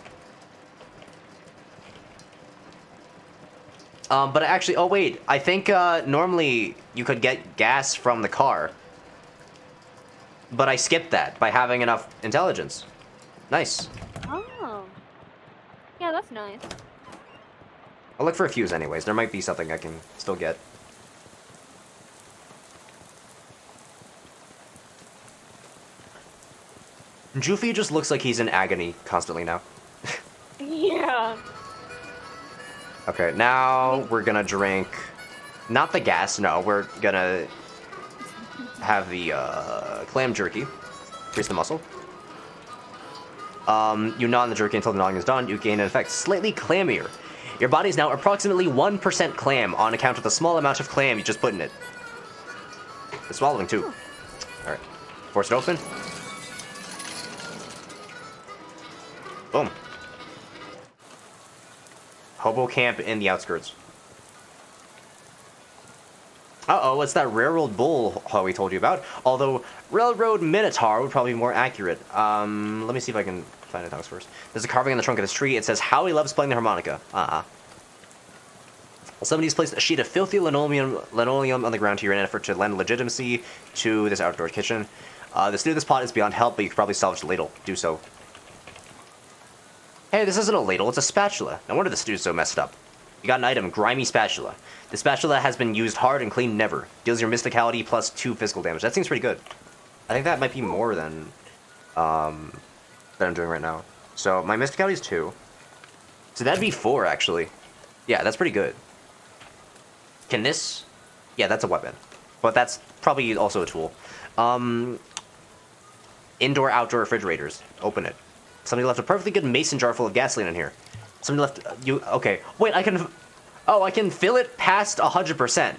But actually, oh wait, I think normally you could get gas from the car. But I skipped that by having enough intelligence. Nice. Oh. Yeah, that's nice. I'll look for a fuse anyways. There might be something I can still get. Joofy just looks like he's in agony constantly now. Yeah. Okay, now we're gonna drink... Not the gas, no. We're gonna have the clam jerky. Increase the muscle. You gnaw on the jerky until the gnawing is done. You gain an effect slightly clammier. Your body's now approximately 1% clam on account of the small amount of clam you just put in it. It's swallowing too. Alright. Force it open. Boom. Hobo camp in the outskirts. Uh-oh, it's that railroad bull we told you about. Although, railroad minotaur would probably be more accurate. Let me see if I can find it house first. There's a carving on the trunk of this tree. It says, Howie loves playing the harmonica. Somebody's placed a sheet of filthy linoleum on the ground here in an effort to lend legitimacy to this outdoor kitchen. The stew of this pot is beyond help, but you could probably salvage the ladle. Do so. Hey, this isn't a ladle, it's a spatula. No wonder the stew's so messed up. You got an item, grimy spatula. The spatula has been used hard and cleaned never. Deals your mysticality plus 2 physical damage. That seems pretty good. I think that might be more than I'm doing right now. So my mysticality is 2. So that'd be 4 actually. Yeah, that's pretty good. Can this? Yeah, that's a weapon. But that's probably also a tool. Indoor, outdoor refrigerators. Open it. Somebody left a perfectly good mason jar full of gasoline in here. Somebody left you. Okay, wait. I can. Oh, I can fill it past 100%.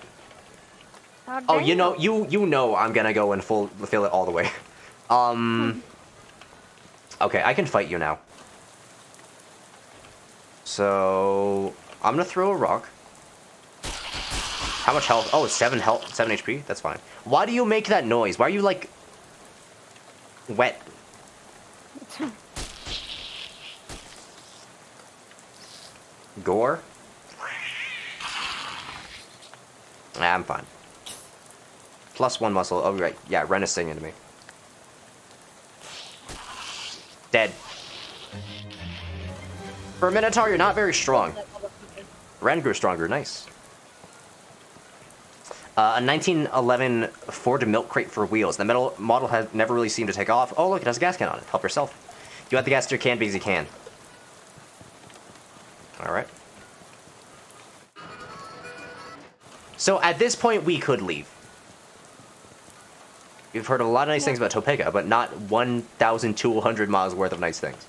Oh, you know, you know, I'm gonna go and fill it all the way. Okay, I can fight you now. So I'm gonna throw a rock. How much health? Oh, 7 health, 7 HP. That's fine. Why do you make that noise? Why are you like wet? Gore? I'm fine. Plus 1 muscle. Oh, right. Yeah, Ren is singing to me. Dead. For a Minotaur, you're not very strong. Ren grew stronger. Nice. A 1911 Ford milk crate for wheels. The metal model has never really seemed to take off. Oh, look, it has a gas can on it. Help yourself. You add the gas to your can because you can. Alright. So at this point, we could leave. You've heard a lot of nice things about Topeka, but not 1,200 miles worth of nice things.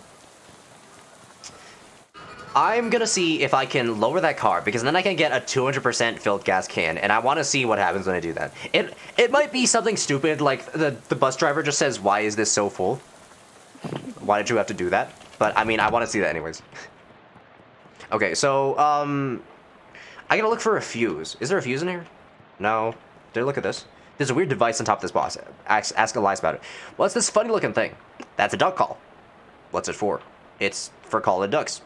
I'm gonna see if I can lower that car, because then I can get a 200% filled gas can, and I want to see what happens when I do that. It might be something stupid, like the bus driver just says, "Why is this so full? Why did you have to do that?" But I mean, I want to see that anyways. Okay, so I gotta look for a fuse. Is there a fuse in here? No. Did I look at this? There's a weird device on top of this box. Ask Elias about it. What's this funny looking thing? That's a duck call. What's it for? It's for calling ducks.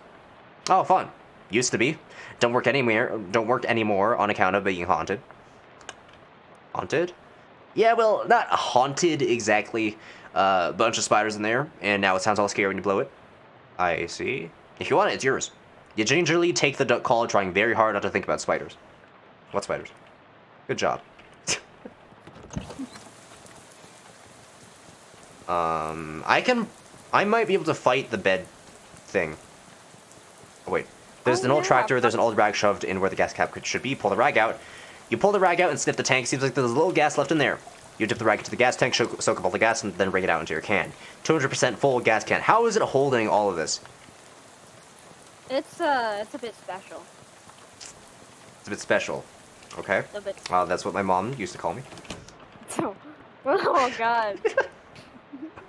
Oh, fun. Used to be. Don't work anymore on account of being haunted. Haunted? Yeah, well, not haunted exactly. A bunch of spiders in there, and now it sounds all scary when you blow it. I see. If you want it, it's yours. You gingerly take the duck call, trying very hard not to think about spiders. What spiders? Good job. I might be able to fight the bed thing. Oh, wait. There's an old tractor, there's an old rag shoved in where the gas cap should be. Pull the rag out. You pull the rag out and sniff the tank. Seems like there's a little gas left in there. You dip the rag into the gas tank, soak up all the gas, and then bring it out into your can. 200% full gas can. How is it holding all of this? It's a bit special. It's a bit special. Okay. A bit. That's what my mom used to call me. Oh god.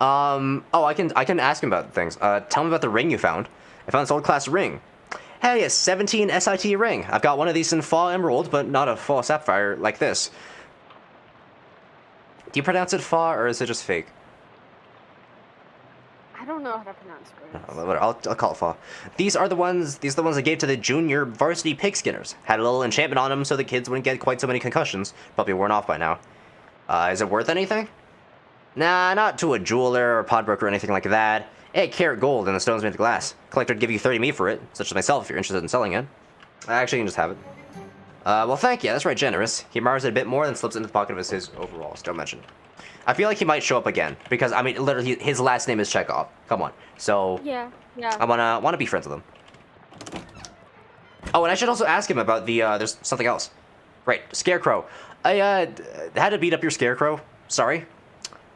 Oh, I can ask him about things. Tell me about the ring you found. I found this old class ring. Hey, a 17 SIT ring. I've got one of these in Fall Emerald, but not a Fall Sapphire like this. Do you pronounce it Fa, or is it just fake? I don't know how to pronounce words. I'll call it Fa. These are the ones I gave to the junior varsity pig skinners. Had a little enchantment on them so the kids wouldn't get quite so many concussions. Probably worn off by now. Is it worth anything? Nah, not to a jeweler or pawnbroker or anything like that. 8 karat gold and the stone's made of glass. Collector would give you 30 me for it, such as myself if you're interested in selling it. Actually, you can just have it. Well, thank you. That's right, generous. He admires it a bit more, then slips it into the pocket of his overalls. Don't mention. I feel like he might show up again because I mean, literally, his last name is Chekhov. Come on. So Yeah. I wanna be friends with him. Oh, and I should also ask him about the there's something else. Right, Scarecrow. I had to beat up your Scarecrow. Sorry.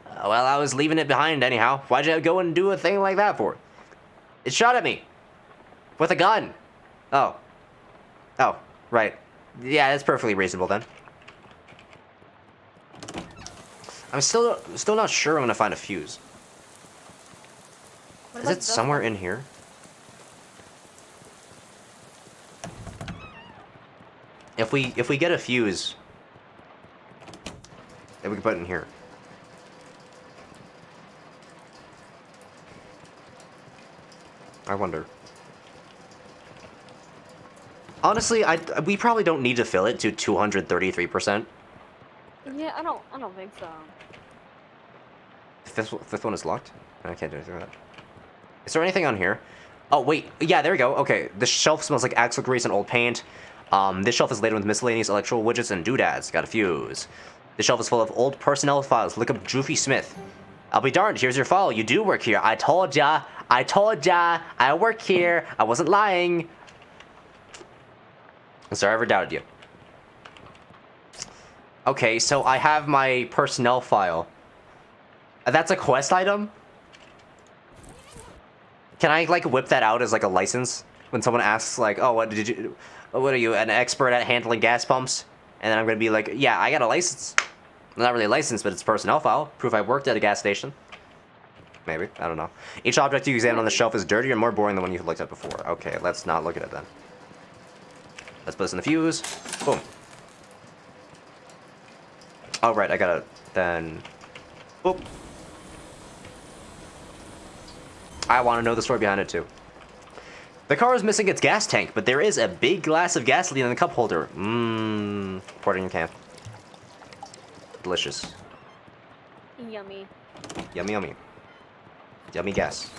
Well, I was leaving it behind anyhow. Why'd you go and do a thing like that for? It shot at me. With a gun. Oh. Oh, right. Yeah, that's perfectly reasonable then. I'm still not sure I'm gonna find a fuse. Is it somewhere in here? If we get a fuse, then we can put it in here. I wonder. Honestly, we probably don't need to fill it to 233%. Yeah, I don't think so. Fifth one is locked? I can't do anything with that. Is there anything on here? Oh, wait. Yeah, there we go. Okay, the shelf smells like axle grease and old paint. This shelf is laden with miscellaneous electrical widgets and doodads. Got a fuse. This shelf is full of old personnel files. Look up Droofy Smith. I'll be darned, here's your file. You do work here. I told ya. I work here. I wasn't lying. I'm sorry I ever doubted you. Okay, so I have my personnel file. That's a quest item? Can I, like, whip that out as, like, a license? When someone asks, like, oh, what are you, an expert at handling gas pumps? And then I'm gonna be like, yeah, I got a license. Not really a license, but it's a personnel file. Proof I worked at a gas station. Maybe, I don't know. Each object you examine on the shelf is dirtier and more boring than one you've looked at before. Okay, let's not look at it then. Let's put this in the fuse. Boom. Oh, right, I gotta, then... Boop. I want to know the story behind it, too. The car is missing its gas tank, but there is a big glass of gasoline in the cup holder. Mmm. Pour it in your can. Delicious. Yummy. Yummy, yummy. Yummy gas.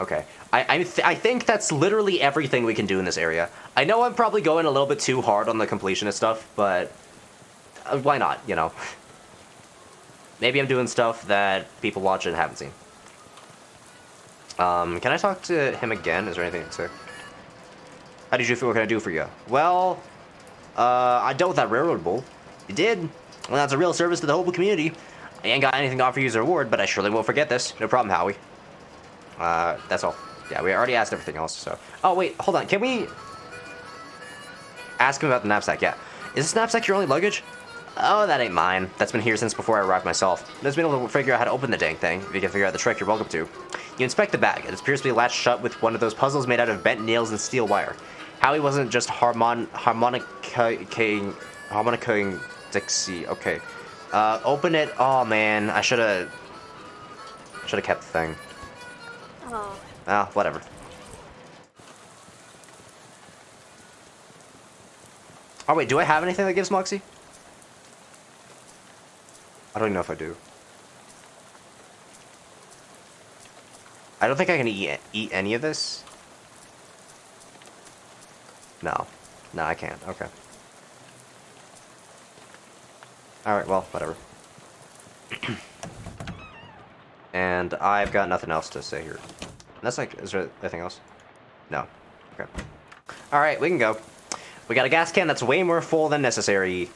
Okay. I think that's literally everything we can do in this area. I know I'm probably going a little bit too hard on the completionist stuff, but... why not, you know? Maybe I'm doing stuff that people watching haven't seen. Can I talk to him again? Is there anything to say? How did you feel? What can I do for you? Well, I dealt with that railroad bull. You did? Well, that's a real service to the whole community. I ain't got anything to offer you as a reward, but I surely won't forget this. No problem, Howie. That's all. Yeah, we already asked everything else, so... Oh, wait, hold on. Can we... ask him about the knapsack? Yeah. Is this knapsack your only luggage? Oh, that ain't mine. That's been here since before I arrived myself. I've just been able to figure out how to open the dang thing. If you can figure out the trick, you're welcome to. You inspect the bag. It appears to be latched shut with one of those puzzles made out of bent nails and steel wire. Howie wasn't just harmonicaing Dixie. Okay. Open it. Oh, man. I should've kept the thing. Oh. Ah, whatever. Oh, wait. Do I have anything that gives Moxie? I don't even know if I do. I don't think I can eat any of this. No. No, I can't. Okay. Alright, well, whatever. And I've got nothing else to say here. That's like, is there anything else? No. Okay. Alright, we can go. We got a gas can that's way more full than necessary.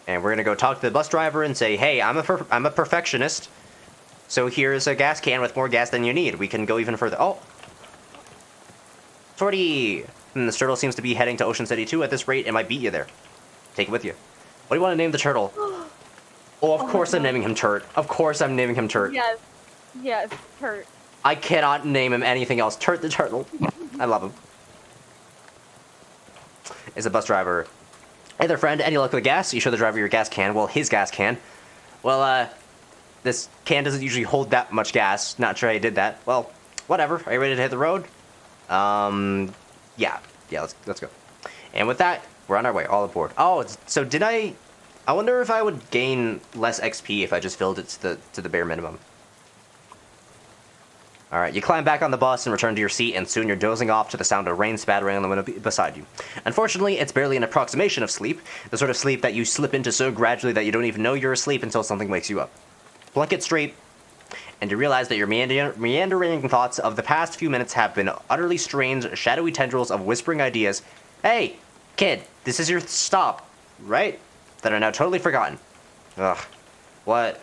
And we're gonna go talk to the bus driver and say, hey, I'm a perfectionist. So here's a gas can with more gas than you need. We can go even further. Oh! Sortie! The turtle seems to be heading to Ocean City too. At this rate, it might beat you there. Take it with you. What do you want to name the turtle? Oh, of course I'm naming him Turt. Of course I'm naming him Turt. Yes. Yes, Turt. I cannot name him anything else. Turt the turtle. I love him. Is a bus driver. Hey there, friend. Any luck with gas? You show the driver your gas can. Well, his gas can. Well, this can doesn't usually hold that much gas. Not sure how you did that. Well, whatever. Are you ready to hit the road? Yeah. Yeah, let's go. And with that, we're on our way. All aboard. Oh, so did I wonder if I would gain less XP if I just filled it to the bare minimum. Alright, you climb back on the bus and return to your seat, and soon you're dozing off to the sound of rain spattering on the window beside you. Unfortunately, it's barely an approximation of sleep, the sort of sleep that you slip into so gradually that you don't even know you're asleep until something wakes you up. Plunk it straight, and you realize that your meandering thoughts of the past few minutes have been utterly strange, shadowy tendrils of whispering ideas. Hey, kid, this is your stop, right? That are now totally forgotten. Ugh. What?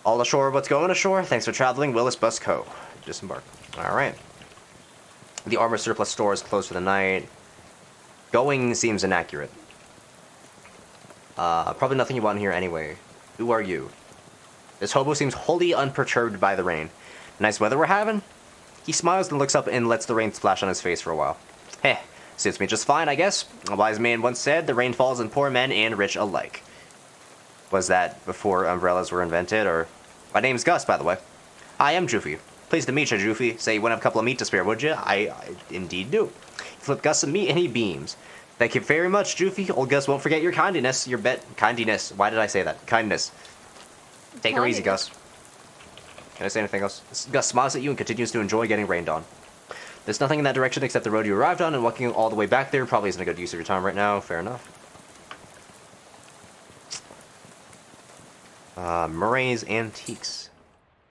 All ashore, what's going ashore? Thanks for traveling, Willis Bus Co. Disembark. Alright. The armor surplus store is closed for the night. Going seems inaccurate. Probably nothing you want here anyway. Who are you? This hobo seems wholly unperturbed by the rain. Nice weather we're having? He smiles and looks up and lets the rain splash on his face for a while. Heh, suits me just fine, I guess. A wise man once said, the rain falls on poor men and rich alike. Was that before umbrellas were invented, or... My name's Gus, by the way. I am Joofy. Pleased to meet you, Joofy. Say you wouldn't have a couple of meat to spare, would you? I indeed do. You flip Gus some meat and he beams. Thank you very much, Joofy. Old Gus won't forget your kindness. Your kindiness. Why did I say that? Kindness. Take her easy, Gus. Can I say anything else? Gus smiles at you and continues to enjoy getting rained on. There's nothing in that direction except the road you arrived on, and walking all the way back there probably isn't a good use of your time right now. Fair enough. Murray's Antiques.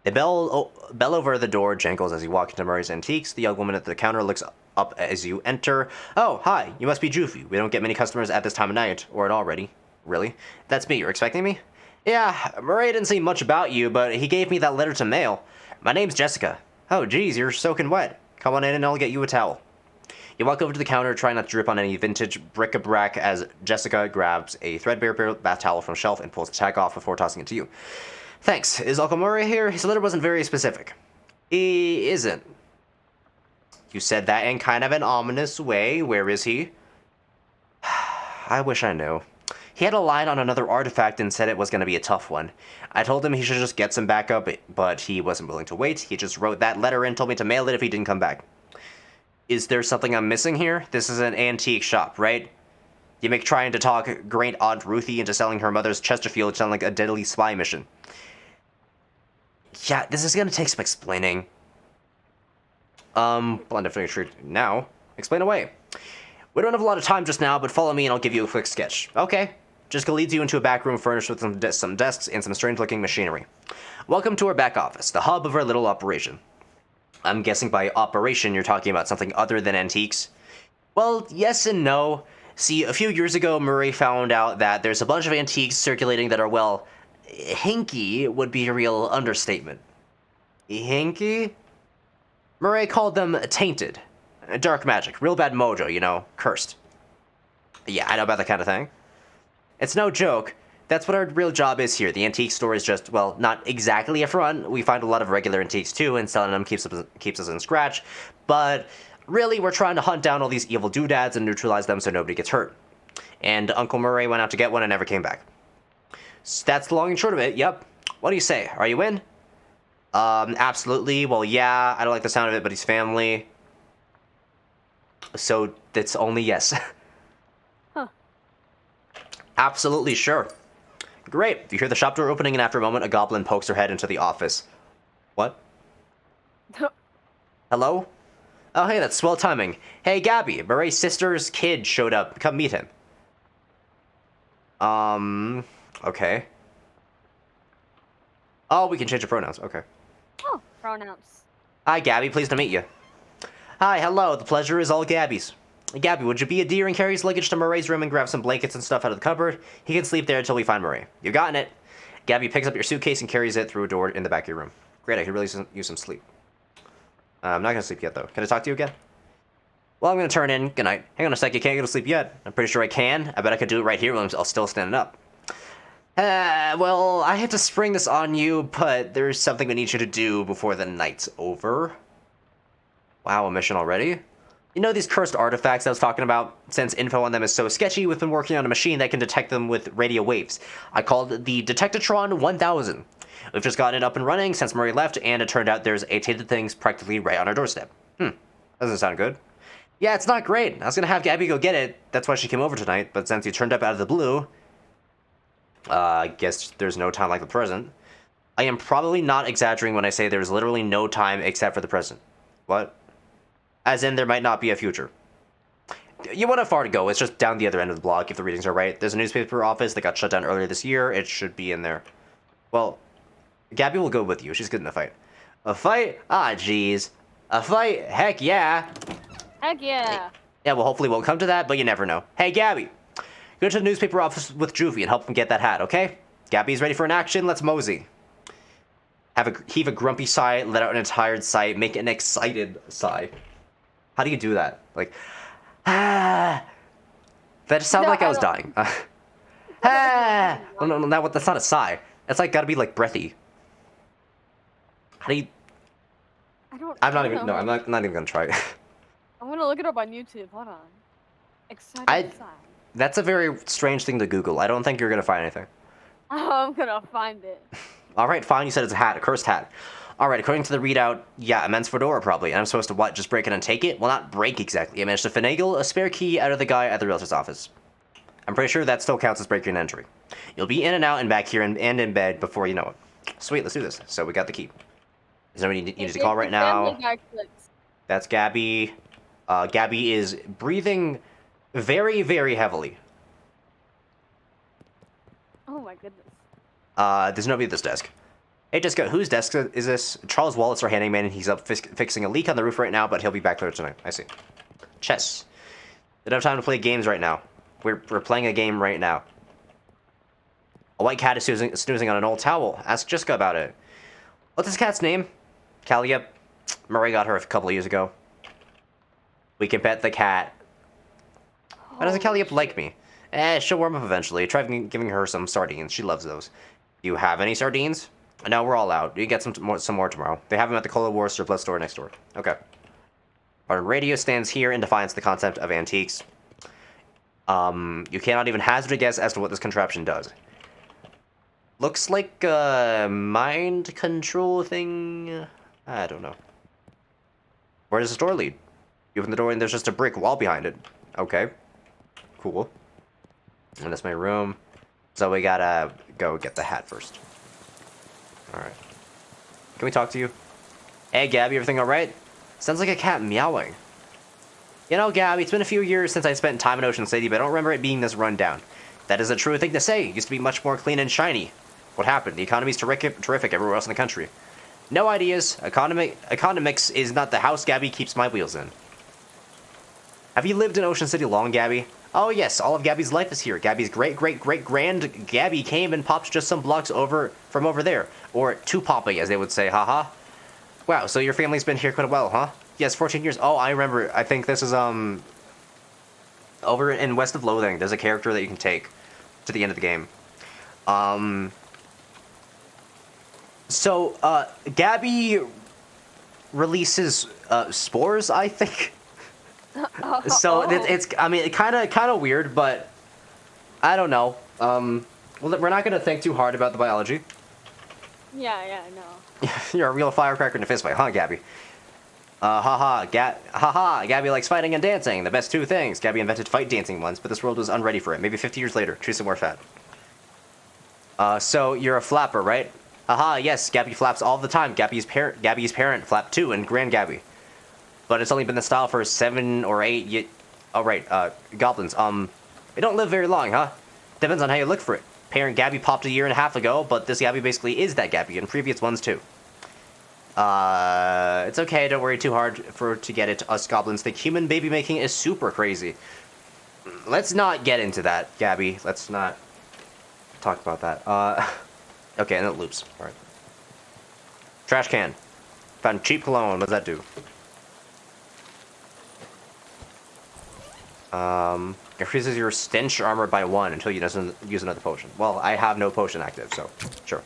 The bell over the door jangles as you walk into Murray's Antiques. The young woman at the counter looks up as you enter. Oh, hi, you must be Joofy. We don't get many customers at this time of night, or at all, already. Really? That's me, you're expecting me? Yeah, Murray didn't say much about you, but he gave me that letter to mail. My name's Jessica. Oh, geez, you're soaking wet. Come on in and I'll get you a towel. You walk over to the counter, trying not to drip on any vintage bric-a-brac as Jessica grabs a threadbare bath towel from the shelf and pulls the tag off before tossing it to you. Thanks. Is Uncle Murray here? His letter wasn't very specific. He isn't. You said that in kind of an ominous way. Where is he? I wish I knew. He had a line on another artifact and said it was going to be a tough one. I told him he should just get some backup, but he wasn't willing to wait. He just wrote that letter and told me to mail it if he didn't come back. Is there something I'm missing here? This is an antique shop, right? You make trying to talk great Aunt Ruthie into selling her mother's Chesterfield sound like a deadly spy mission. Yeah, this is gonna take some explaining. Well, I'm definitely sure now. Explain away. We don't have a lot of time just now, but follow me and I'll give you a quick sketch. Okay. Jessica leads you into a back room furnished with some desks and some strange-looking machinery. Welcome to our back office, the hub of our little operation. I'm guessing by operation you're talking about something other than antiques? Well, yes and no. See, a few years ago, Murray found out that there's a bunch of antiques circulating that are, well, hinky would be a real understatement. Hinky? Murray called them tainted. Dark magic. Real bad mojo, you know, cursed. Yeah, I know about that kind of thing. It's no joke. That's what our real job is here. The antique store is just, well, not exactly a front. We find a lot of regular antiques too, and selling them keeps us in scratch. But really, we're trying to hunt down all these evil doodads and neutralize them so nobody gets hurt. And Uncle Murray went out to get one and never came back. So that's the long and short of it, yep. What do you say? Are you in? Absolutely. Well, yeah, I don't like the sound of it, but he's family. So, that's only yes. Huh. Absolutely, sure. Great. You hear the shop door opening, and after a moment, a goblin pokes her head into the office. What? Hello? Oh, hey, that's swell timing. Hey, Gabby, Murray's sister's kid showed up. Come meet him. Okay. Oh, we can change the pronouns. Okay. Oh, pronouns. Hi, Gabby. Pleased to meet you. Hi, hello. The pleasure is all Gabby's. Gabby, would you be a dear and carry his luggage to Murray's room and grab some blankets and stuff out of the cupboard? He can sleep there until we find Murray. You gotten it. Gabby picks up your suitcase and carries it through a door in the back of your room. Great, I could really use some sleep. I'm not going to sleep yet, though. Can I talk to you again? Well, I'm gonna turn in. Good night. Hang on a sec, you can't go to sleep yet. I'm pretty sure I can. I bet I could do it right here while I'm still standing up. Well, I hate to spring this on you, but there's something we need you to do before the night's over. Wow, a mission already? You know these cursed artifacts I was talking about? Since info on them is so sketchy, we've been working on a machine that can detect them with radio waves. I called it the Detectatron 1000. We've just gotten it up and running since Murray left, and it turned out there's 8 tainted things practically right on our doorstep. Doesn't sound good. Yeah, it's not great. I was gonna have Gabby go get it. That's why she came over tonight, but since you turned up out of the blue, I guess there's no time like the present. I am probably not exaggerating when I say there's literally no time except for the present. What? As in, there might not be a future. You won't have far to go. It's just down the other end of the block, if the readings are right. There's a newspaper office that got shut down earlier this year. It should be in there. Well, Gabby will go with you. She's good in a fight. A fight? Ah, jeez. A fight? Heck yeah. Heck yeah. Yeah, well, hopefully we'll come to that, but you never know. Hey, Gabby. Go to the newspaper office with Juvie and help him get that hat, okay? Gabby's ready for an action. Let's mosey. Heave a grumpy sigh, let out an tired sigh, make an excited sigh. How do you do that? Like, ah. That just sounded like I was dying. Ah. No, that's not a sigh. That's like gotta be like breathy. How do you? I'm not even gonna try. I'm gonna look it up on YouTube. Hold on. Excited sigh. That's a very strange thing to Google. I don't think you're gonna find anything. Oh, I'm gonna find it. All right, fine. You said it's a hat, a cursed hat. All right, according to the readout, yeah, a men's fedora probably. And I'm supposed to what? Just break it and take it? Well, not break exactly. I managed to finagle a spare key out of the guy at the realtor's office. I'm pretty sure that still counts as breaking and entry. You'll be in and out and back here and in bed before you know it. Sweet, let's do this. So we got the key. Is there anybody you need to call right now? That's Gabby. Gabby is breathing very, very heavily. Oh my goodness. There's nobody at this desk. Hey, Jessica, whose desk is this? Charles Wallace, our handyman, and he's up fixing a leak on the roof right now, but he'll be back later tonight. I see. Chess. Don't have time to play games right now. We're playing a game right now. A white cat is snoozing on an old towel. Ask Jessica about it. What's this cat's name? Callie. Murray got her a couple of years ago. We can pet the cat. Why doesn't Callie like me? She'll warm up eventually. Try giving her some sardines. She loves those. Do you have any sardines? No, we're all out. You get some more tomorrow. They have them at the Cola War surplus store next door. Okay. Our radio stands here in defiance of the concept of antiques. You cannot even hazard a guess as to what this contraption does. Looks like a mind control thing. I don't know. Where does the store lead? You open the door and there's just a brick wall behind it. Okay. Cool. And that's my room. So we gotta go get the hat first. Alright. Can we talk to you? Hey, Gabby, everything alright? Sounds like a cat meowing. You know, Gabby, it's been a few years since I spent time in Ocean City, but I don't remember it being this run down. That is a true thing to say. It used to be much more clean and shiny. What happened? The economy's terrific everywhere else in the country. No ideas. Economics is not the house Gabby keeps my wheels in. Have you lived in Ocean City long, Gabby? Oh yes, all of Gabby's life is here. Gabby's great-great-great-grand Gabby came and popped just some blocks from over there. Or to popping, as they would say, haha. Wow, so your family's been here quite a while, huh? Yes, 14 years. Oh, I remember. I think this is, over in West of Loathing, there's a character that you can take to the end of the game. So, Gabby releases, spores, I think. So it's I mean, kind of weird, but I don't know. Well, we're not gonna think too hard about the biology. Yeah, no. You're a real firecracker in a fistfight, huh, Gabby? Gabby likes fighting and dancing, the best two things. Gabby invented fight dancing once, but this world was unready for it. Maybe 50 years later, Teresa more fat. So you're a flapper, right? Haha, yes, Gabby flaps all the time. Gabby's parent flapped too, and Grand Gabby. But it's only been the style for 7 or 8 goblins. They don't live very long, huh? Depends on how you look for it. Parent Gabby popped a year and a half ago, but this Gabby basically is that Gabby, and previous ones too. It's okay, don't worry too hard to get it. Us goblins think human baby making is super crazy. Let's not get into that, Gabby. Let's not talk about that. Okay, and it loops. Alright. Trash can. Found cheap cologne. What does that do? Increases your stench armor by 1 until you use another potion. Well, I have no potion active, so sure.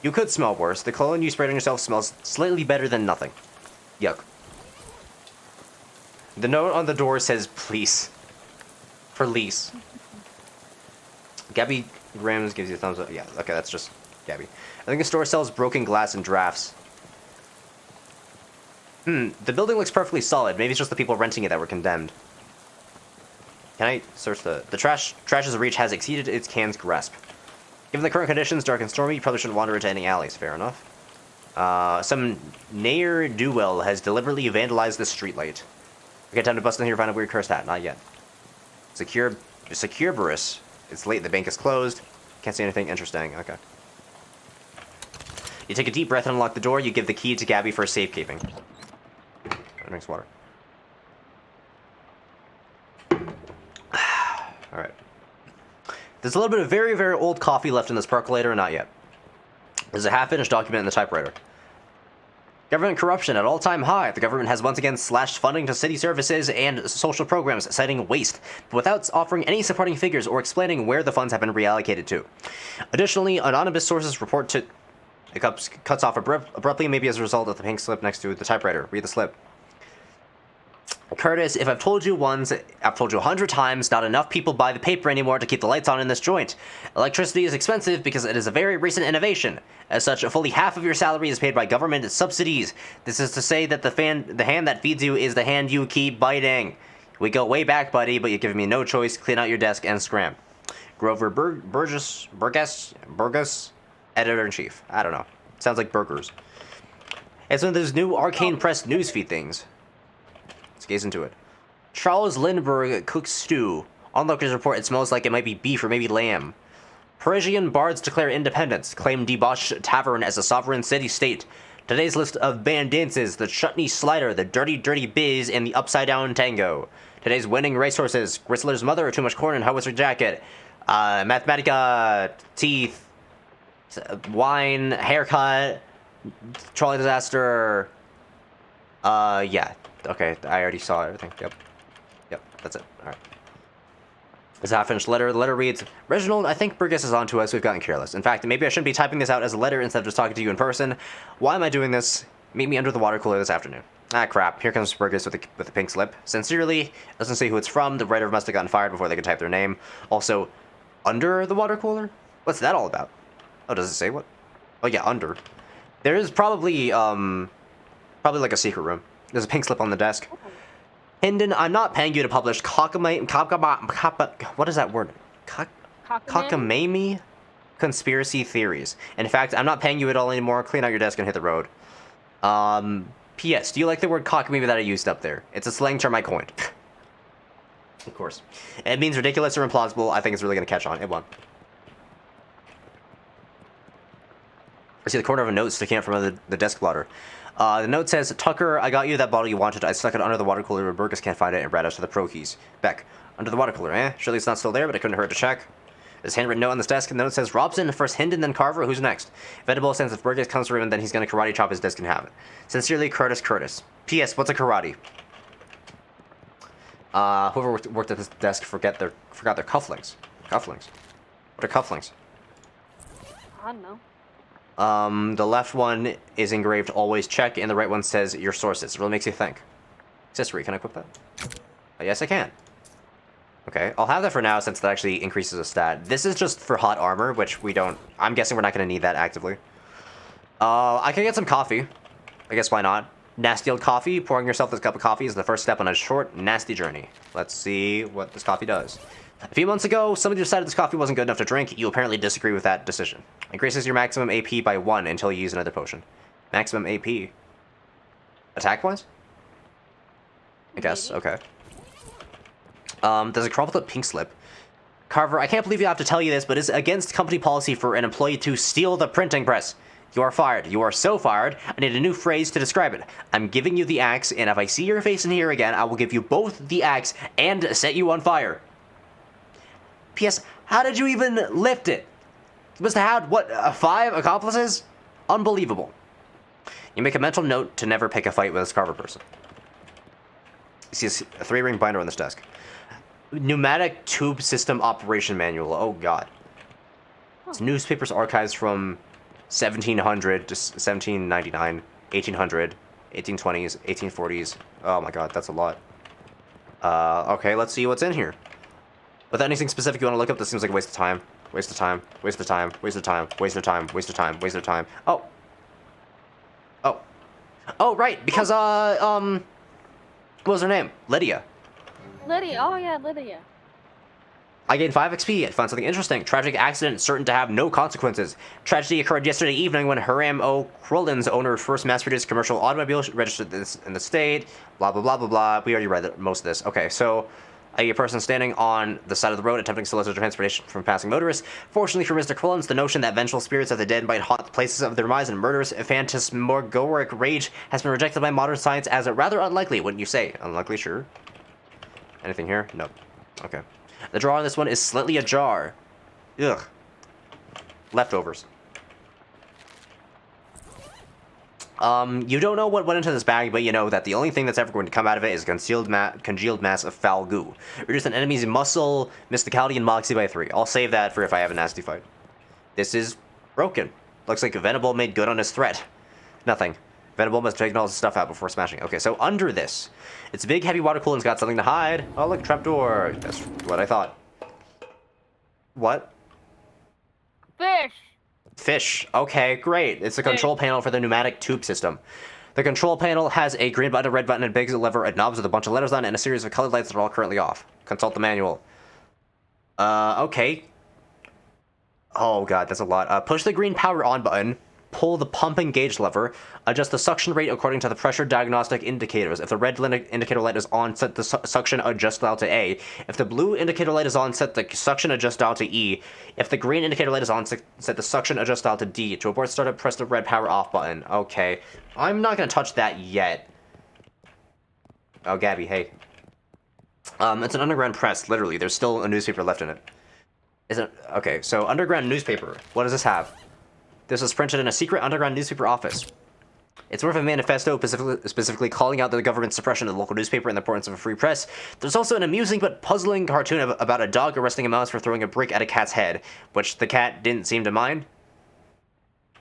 You could smell worse. The cologne you sprayed on yourself smells slightly better than nothing. Yuck. The note on the door says, please. Police. Gabby Grims gives you a thumbs up. Yeah, okay, that's just Gabby. I think the store sells broken glass and drafts. The building looks perfectly solid. Maybe it's just the people renting it that were condemned. Can I search the trash's reach has exceeded its can's grasp. Given the current conditions, dark and stormy, you probably shouldn't wander into any alleys. Fair enough. Some ne'er-do-well has deliberately vandalized the streetlight. Okay, time to bust in here and find a weird cursed hat. Not yet. Secureburus. It's late, the bank is closed. Can't see anything interesting. Okay. You take a deep breath and unlock the door. You give the key to Gabby for safekeeping. Drinks water. Alright. There's a little bit of very, very old coffee left in this percolator, not yet. There's a half-finished document in the typewriter. Government corruption at all-time high. The government has once again slashed funding to city services and social programs, citing waste, but without offering any supporting figures or explaining where the funds have been reallocated to. Additionally, anonymous sources report to... It cuts off abruptly, maybe as a result of the pink slip next to the typewriter. Read the slip. Curtis, if I've told you once, I've told you 100 times, not enough people buy the paper anymore to keep the lights on in this joint. Electricity is expensive because it is a very recent innovation. As such, fully half of your salary is paid by government subsidies. This is to say that the hand that feeds you is the hand you keep biting. We go way back, buddy, but you're giving me no choice. Clean out your desk and scram. Grover Burgess, editor-in-chief. I don't know. Sounds like burgers. It's one of those new Arcane Press newsfeed things. Let's gaze into it. Charles Lindbergh cooks stew. Onlookers report it smells like it might be beef or maybe lamb. Parisian bards declare independence. Claim debauched tavern as a sovereign city-state. Today's list of band dances, the chutney slider, the dirty, dirty biz, and the upside-down tango. Today's winning racehorses, Gristler's mother, too much corn and howitzer jacket. Mathematica, teeth, wine, haircut, trolley disaster. Yeah. Okay, I already saw everything. Yep, that's it. Alright. It's a half-finished letter. The letter reads, Reginald, I think Burgess is on to us. We've gotten careless. In fact, maybe I shouldn't be typing this out as a letter instead of just talking to you in person. Why am I doing this? Meet me under the water cooler this afternoon. Ah, crap. Here comes Burgess with a pink slip. Sincerely, doesn't say who it's from. The writer must have gotten fired before they could type their name. Also, under the water cooler? What's that all about? Oh, does it say what? Oh, yeah, under. There is probably like a secret room. There's a pink slip on the desk. Hinden, I'm not paying you to publish what is that word? Cockamamie conspiracy theories. In fact, I'm not paying you at all anymore. Clean out your desk and hit the road. P.S. Do you like the word cockamamie that I used up there? It's a slang term I coined. Of course. It means ridiculous or implausible. I think it's really going to catch on. It won't. I see the corner of a note sticking out from under the desk blotter. The note says, Tucker, I got you that bottle you wanted. I stuck it under the water cooler where Burgess can't find it and ran out to the pro keys. Beck, under the water cooler, eh? Surely it's not still there, but it couldn't hurt to check. There's a handwritten note on this desk, and the note says, Robson, first Hinden, then Carver, who's next? Venable sense if Burgess comes for him, then he's going to karate chop his desk and have it. Sincerely, Curtis. P.S. What's a karate? Whoever worked at this desk forgot their cufflinks. Cufflinks? What are cufflinks? I don't know. The left one is engraved always check, and the right one says your sources. It really makes you think. Accessory, can I equip that? Oh, yes, I can. Okay, I'll have that for now since that actually increases a stat. This is just for hot armor, which we don't... I'm guessing we're not going to need that actively. I can get some coffee. I guess why not? Nasty old coffee. Pouring yourself this cup of coffee is the first step on a short, nasty journey. Let's see what this coffee does. A few months ago, somebody decided this coffee wasn't good enough to drink. You apparently disagree with that decision. Increases your maximum AP by 1 until you use another potion. Maximum AP. Attack-wise? I guess, okay. There's a crumpled up pink slip. Carver, I can't believe you have to tell you this, but it's against company policy for an employee to steal the printing press. You are fired. You are so fired. I need a new phrase to describe it. I'm giving you the axe, and if I see your face in here again, I will give you both the axe and set you on fire. P.S. How did you even lift it? You must have had, what, 5 accomplices? Unbelievable. You make a mental note to never pick a fight with a Carver person. You see a 3-ring binder on this desk. Pneumatic tube system operation manual. Oh god. It's newspapers archives from 1700 to 1799, 1800, 1820s, 1840s. Oh my god, that's a lot. Okay, let's see what's in here. Without anything specific you want to look up, this seems like a waste of time. Waste of time, waste of time, waste of time, waste of time, waste of time, waste of time. Oh. Oh. Oh, right, because, what was her name? Lydia. Lydia. Oh yeah, Lydia. I gained 5 XP. I found something interesting. Tragic accident certain to have no consequences. Tragedy occurred yesterday evening when Hiram O. Krulins, owner of first mass-produced commercial automobile, registered this in the state. Blah, blah, blah, blah, blah. We already read most of this. Okay, so a person standing on the side of the road attempting to solicit transportation from passing motorists. Fortunately for Mr. Krulins, the notion that vengeful spirits of the dead might haunt the places of their demise and murderous phantasmagoric rage has been rejected by modern science as a rather unlikely, wouldn't you say? Unlikely, sure. Anything here? Nope. Okay. The drawer on this one is slightly ajar. Ugh. Leftovers. You don't know what went into this bag, but you know that the only thing that's ever going to come out of it is a congealed mass of foul goo. Reduce an enemy's muscle, mysticality, and moxie by 3. I'll save that for if I have a nasty fight. This is broken. Looks like Venable made good on his threat. Nothing. Venable must take all his stuff out before smashing. Okay, so under this, it's big, heavy water cool and's got something to hide. Oh, look, trapdoor. That's what I thought. What? Fish. Fish. Okay, great. It's a control panel for the pneumatic tube system. The control panel has a green button, a red button, a big lever, and knobs with a bunch of letters on it, and a series of colored lights that are all currently off. Consult the manual. Okay. Oh god, that's a lot. Push the green power on button. Pull the pump and gauge lever. Adjust the suction rate according to the pressure diagnostic indicators. If the red indicator light is on, set the suction adjust dial to A. If the blue indicator light is on, set the suction adjust dial to E. If the green indicator light is on, set the suction adjust dial to D. To abort startup, press the red power off button. Okay. I'm not going to touch that yet. Oh, Gabby, hey. It's an underground press, literally. There's still a newspaper left in it. Isn't okay, so underground newspaper. What does this have? This was printed in a secret underground newspaper office. It's more of a manifesto specifically calling out the government's suppression of the local newspaper and the importance of a free press. There's also an amusing but puzzling cartoon about a dog arresting a mouse for throwing a brick at a cat's head, which the cat didn't seem to mind.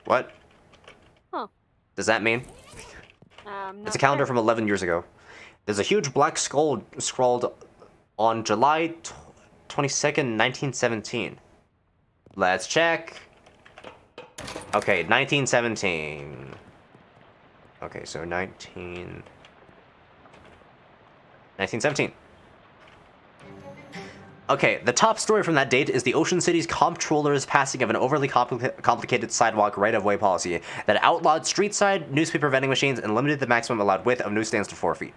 What? Huh. Does that mean? It's a calendar from 11 years ago. There's a huge black skull scrawled on July 22nd, 1917. Let's check. Okay, 1917. Okay, so 1917. Okay, the top story from that date is the Ocean City's comptroller's passing of an overly complicated sidewalk right-of-way policy that outlawed street-side newspaper vending machines and limited the maximum allowed width of newsstands to 4 feet.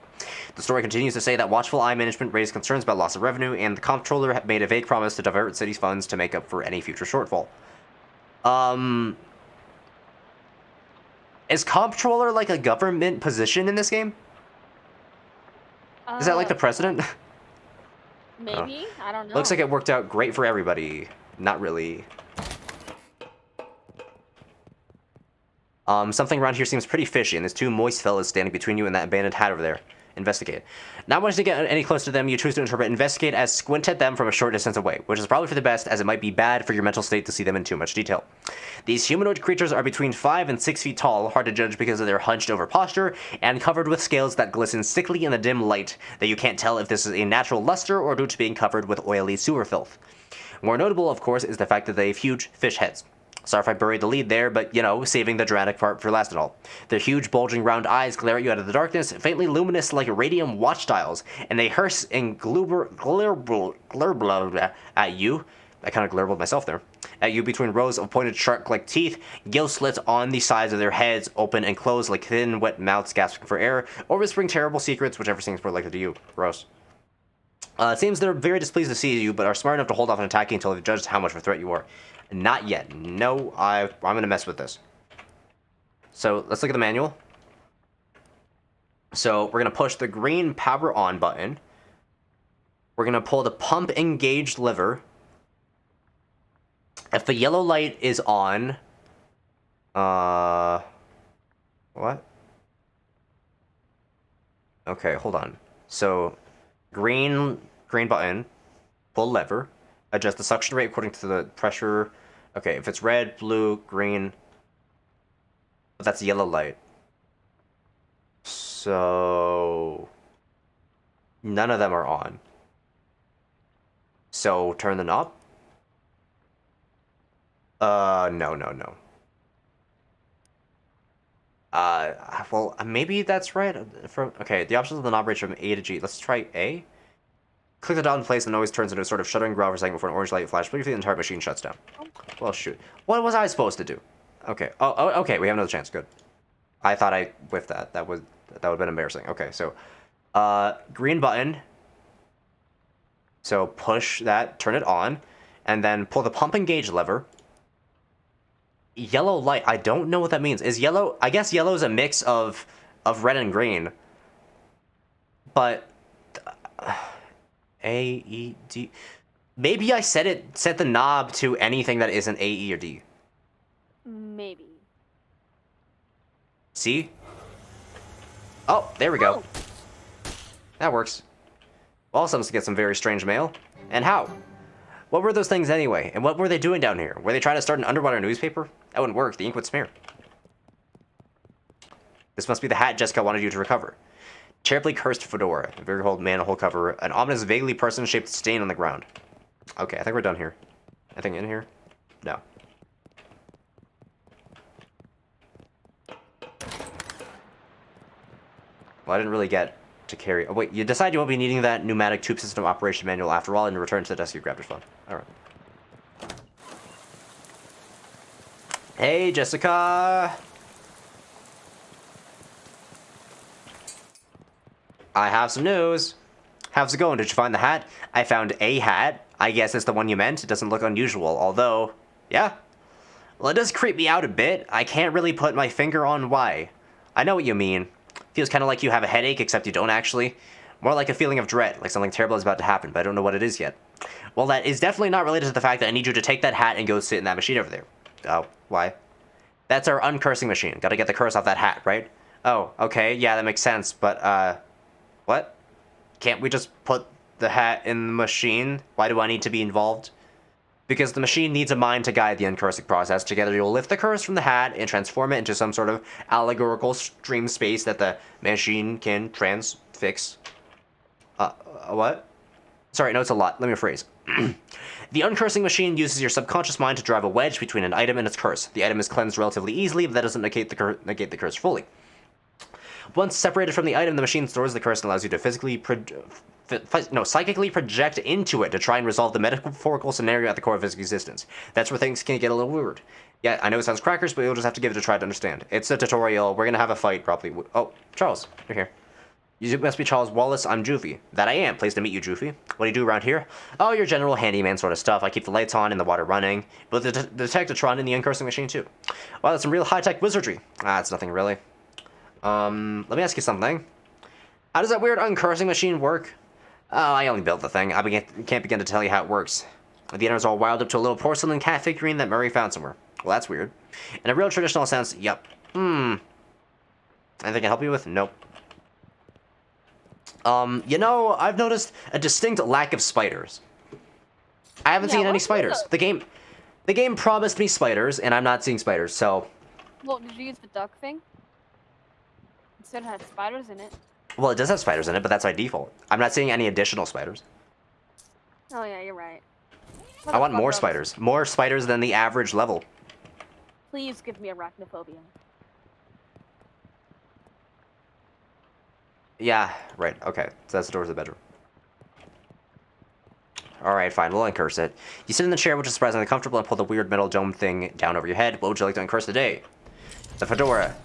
The story continues to say that watchful eye management raised concerns about loss of revenue, and the comptroller made a vague promise to divert city's funds to make up for any future shortfall. Is comptroller like a government position in this game? Is that like the president? Maybe? I don't know. Looks like it worked out great for everybody. Not really. Something around here seems pretty fishy, and there's 2 moist fellas standing between you and that abandoned hat over there. Investigate. Not wanting to get any closer to them, you choose to interpret investigate as squint at them from a short distance away, which is probably for the best, as it might be bad for your mental state to see them in too much detail. These humanoid creatures are between 5 and 6 feet tall, hard to judge because of their hunched over posture, and covered with scales that glisten sickly in the dim light, that you can't tell if this is a natural luster or due to being covered with oily sewer filth. More notable, of course, is the fact that they have huge fish heads. Sorry if I buried the lead there, but, you know, saving the dramatic part for last at all. Their huge, bulging, round eyes glare at you out of the darkness, faintly luminous like radium watch dials, and they hiss and glurble at you. I kind of glurbled myself there. At you between rows of pointed shark-like teeth, gill slits on the sides of their heads open and close like thin, wet mouths gasping for air, or whispering terrible secrets, whichever seems more likely to you. Gross. It seems they're very displeased to see you, but are smart enough to hold off on attacking until they've judged how much of a threat you are. Not yet. No, I'm going to mess with this. So, let's look at the manual. So, we're going to push the green power on button. We're going to pull the pump engaged lever. If the yellow light is on... What? Okay, hold on. So, green button. pull lever, adjust the suction rate according to the pressure. Okay, if it's red, blue, green, that's yellow light. So none of them are on. So turn the knob. No. Well, maybe that's right. Okay, the options of the knob range from A to G. Let's try A. Click the dot in place and always turns into a sort of shuddering growl for a second before an orange light flashes. Briefly, the entire machine shuts down. Well, shoot. What was I supposed to do? Okay. Oh, okay. We have another chance. Good. I thought I whiffed that. That would have been embarrassing. Okay, so, green button. So push that, turn it on, and then pull the pump and gauge lever. Yellow light. I don't know what that means. Is yellow? I guess yellow is a mix of red and green. But A, E, D. Maybe I set the knob to anything that isn't A, E, or D. Maybe. See? Oh, there we go. That works. Well, someone's get some very strange mail. And how? What were those things anyway? And what were they doing down here? Were they trying to start an underwater newspaper? That wouldn't work. The ink would smear. This must be the hat Jessica wanted you to recover. Terribly cursed fedora, a very old manhole cover, an ominous, vaguely person-shaped stain on the ground. Okay, I think we're done here. Anything in here? No. Well, I didn't really get to carry... Oh, wait, you decide you won't be needing that pneumatic tube system operation manual after all, and you return to the desk you grabbed your phone. Alright. Hey, Jessica! I have some news. How's it going? Did you find the hat? I found a hat. I guess it's the one you meant. It doesn't look unusual, although... Yeah? Well, it does creep me out a bit. I can't really put my finger on why. I know what you mean. Feels kind of like you have a headache, except you don't actually. More like a feeling of dread, like something terrible is about to happen, but I don't know what it is yet. Well, that is definitely not related to the fact that I need you to take that hat and go sit in that machine over there. Oh, why? That's our uncursing machine. Gotta get the curse off that hat, right? Oh, okay, yeah, that makes sense, but, what? Can't we just put the hat in the machine? Why do I need to be involved? Because the machine needs a mind to guide the uncursing process. Together you'll lift the curse from the hat and transform it into some sort of allegorical stream space that the machine can transfix. What? Sorry, no, it's a lot. Let me rephrase. The uncursing machine uses your subconscious mind to drive a wedge between an item and its curse. The item is cleansed relatively easily, but that doesn't negate the curse fully. Once separated from the item, the machine stores the curse and allows you to psychically project into it to try and resolve the metaphorical scenario at the core of its existence. That's where things can get a little weird. Yeah, I know it sounds crackers, but you'll just have to give it a try to understand. It's a tutorial. We're gonna have a fight, probably. Oh, Charles, you're here. You must be Charles Wallace. I'm Joofy. That I am. Pleased to meet you, Joofy. What do you do around here? Oh, your general handyman sort of stuff. I keep the lights on and the water running. But the detectatron and the uncursing machine, too. Wow, that's some real high-tech wizardry. It's nothing really. Let me ask you something. How does that weird uncursing machine work? Oh, I only built the thing. Can't begin to tell you how it works. The inner's all wired up to a little porcelain cat figurine that Murray found somewhere. Well, that's weird. In a real traditional sense, yep. Anything I can help you with? Nope. You know, I've noticed a distinct lack of spiders. I haven't seen any spiders. The game promised me spiders, and I'm not seeing spiders, so... Well, did you use the duck thing? Instead it had spiders in it. Well, it does have spiders in it, but that's by default. I'm not seeing any additional spiders. Oh yeah, you're right. I want more spiders. More spiders than the average level. Please give me arachnophobia. Yeah, right. Okay, so that's the door to the bedroom. Alright, fine. We'll uncurse it. You sit in the chair, which is surprisingly comfortable, and pull the weird metal dome thing down over your head. What would you like to uncurse today? The fedora.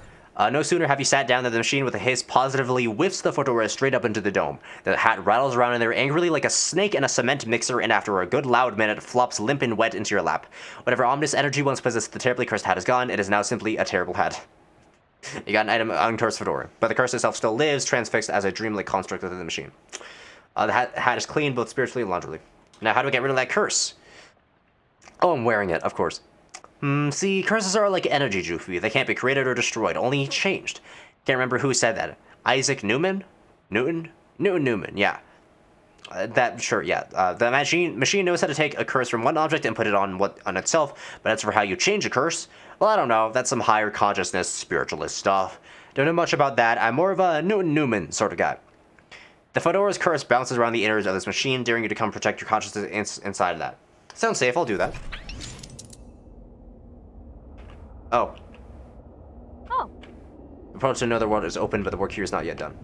No sooner have you sat down than the machine with a hiss positively whiffs the fedora straight up into the dome. The hat rattles around in there angrily like a snake in a cement mixer, and after a good loud minute, flops limp and wet into your lap. Whatever ominous energy once possessed the terribly cursed hat is gone. It is now simply a terrible hat. You got an item, uncursed fedora, but the curse itself still lives, transfixed as a dreamlike construct within the machine. The hat is clean, both spiritually and launderily. Now, how do we get rid of that curse? Oh, I'm wearing it, of course. See, curses are like energy, Joofy. They can't be created or destroyed, only changed. Can't remember who said that. Isaac Newman? Newton, yeah. Sure, yeah. The machine knows how to take a curse from one object and put it on itself, but as for how you change a curse, well, I don't know. That's some higher consciousness spiritualist stuff. Don't know much about that. I'm more of a Newton sort of guy. The fedora's curse bounces around the innards of this machine, daring you to come protect your consciousness inside of that. Sounds safe. I'll do that. Oh. Oh. The portal to another world is open, but the work here is not yet done.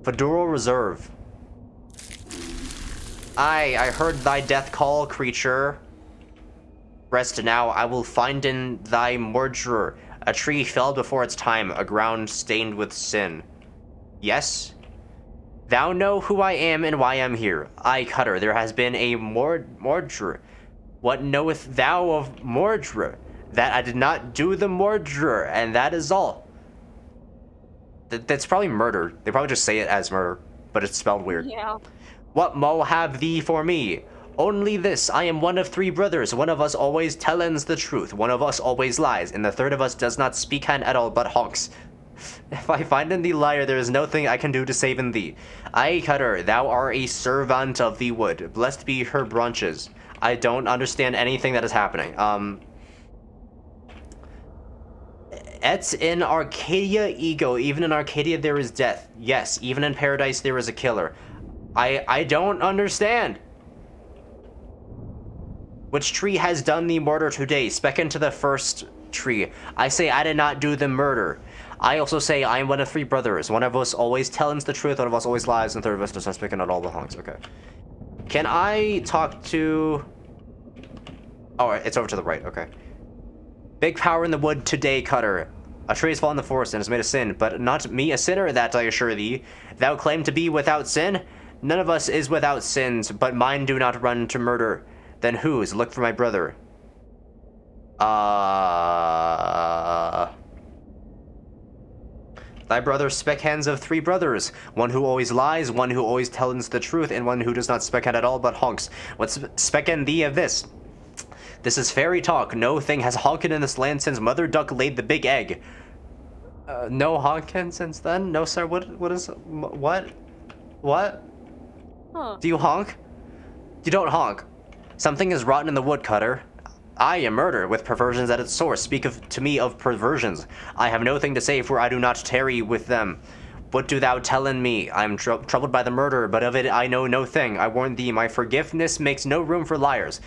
Fedoral Reserve. I heard thy death call, creature. Rest now, I will find in thy murderer a tree felled before its time, a ground stained with sin. Yes? Thou know who I am and why I'm here. I, Cutter, there has been a murderer. What knowest thou of murderer? That I did not do the murderer, and that is all. That's probably murder. They probably just say it as murder, but it's spelled weird. Yeah. What mo have thee for me? Only this, I am one of 3 brothers. One of us always tellens the truth. One of us always lies, and the third of us does not speak hand at all, but honks. If I find in thee liar, there is no thing I can do to save in thee. I, Cutter, thou art a servant of the wood. Blessed be her branches. I don't understand anything that is happening. It's in Arcadia ego. Even in Arcadia there is death. Yes, even in paradise there is a killer. I don't understand. Which tree has done the murder today? Spec into the first tree. I say I did not do the murder. I also say I am one of 3 brothers. One of us always tellins the truth, one of us always lies, and the third of us does not speak in at all the honks. Okay. Can I talk to... Oh, it's over to the right. Okay. Big power in the wood today, Cutter. A tree has fallen in the forest and has made a sin, but not me a sinner, that I assure thee. Thou claim to be without sin? None of us is without sins, but mine do not run to murder. Then whose? Look for my brother. Thy brother spec hands of 3 brothers. One who always lies, one who always tellins the truth, and one who does not spec hand at all, but honks. What's specken thee of this? This is fairy talk. No thing has honkin' in this land since Mother Duck laid the big egg. No honkin' since then? No, sir. What is... What? What? Huh. Do you honk? You don't honk. Something is rotten in the wood, Cutter. I am murder, with perversions at its source. Speak to me of perversions. I have no thing to say, for I do not tarry with them. What do thou tellin me? I am troubled by the murder, but of it I know no thing. I warn thee, my forgiveness makes no room for liars.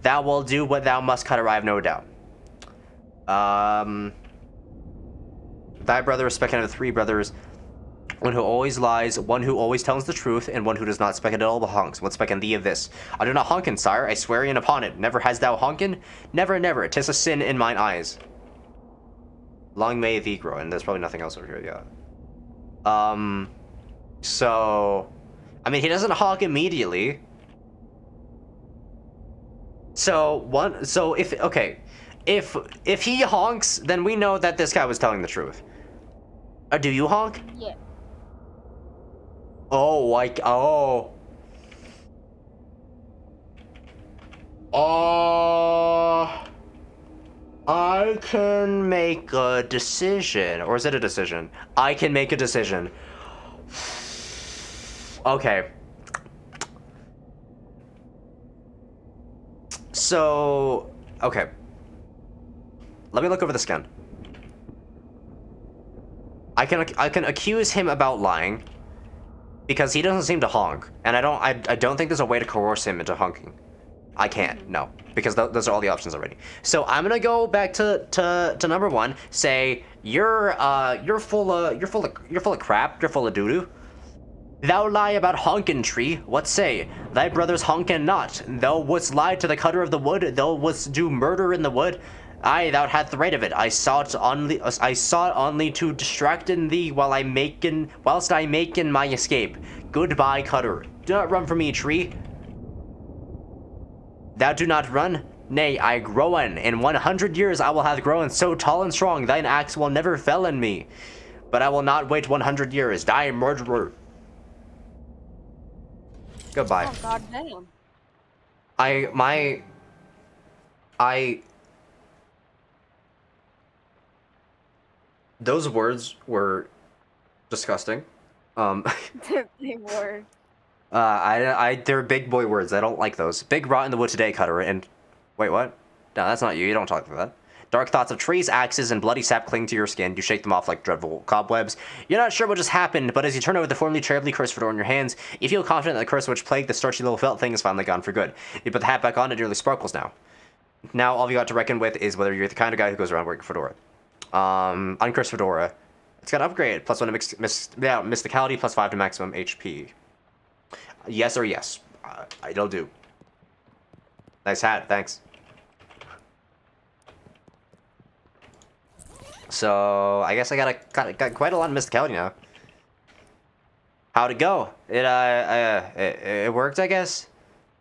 Thou will do what thou must, Cutter, I have no doubt. Thy brother is specking of 3 brothers. One who always lies, one who always tells the truth, and one who does not speck at all but honks. What specken thee of this? I do not honkin, sire, I swear in upon it. Never has thou honkin? Never, never. 'Tis a sin in mine eyes. Long may thee grow, and there's probably nothing else over here, yeah. So... I mean, he doesn't honk immediately. So if he honks, then we know that this guy was telling the truth. Do you honk? Yeah. Oh, like, oh. I can make a decision. Or is it a decision? I can make a decision. Okay. So, okay. Let me look over the skin. I can accuse him about lying because he doesn't seem to honk, and I don't think there's a way to coerce him into honking. I can't, no, because those are all the options already. So I'm gonna go back to number 1. Say you're full of crap. You're full of doo doo. Thou lie about honkin' tree, what say? Thy brothers honkin' not. Thou wouldst lie to the Cutter of the wood, thou wouldst do murder in the wood. Aye, thou hadst the right of it. I sought only to distract in thee whilst I makin' my escape. Goodbye, Cutter. Do not run from me, tree. Thou do not run? Nay, I growen. In 100 years I will have grown so tall and strong, thine axe will never fell in me. But I will not wait 100 years. Die, murderer. Goodbye. Oh, god damn. Those words were disgusting. They were. They're big boy words. I don't like those. Big rot in the wood today, Cutter. And wait, what? No, that's not you. You don't talk like that. Dark thoughts of trees, axes, and bloody sap cling to your skin. You shake them off like dreadful cobwebs. You're not sure what just happened, but as you turn over the formerly terribly cursed fedora in your hands, you feel confident that the curse which plagued the starchy little felt thing is finally gone for good. You put the hat back on, it nearly sparkles now. Now, all you got to reckon with is whether you're the kind of guy who goes around wearing fedora. Uncursed fedora. It's got upgrade. +1 to mysticality, +5 to maximum HP. Yes or yes. It'll do. Nice hat, thanks. So, I guess I got quite a lot of mysticality now. How'd it go? It worked, I guess?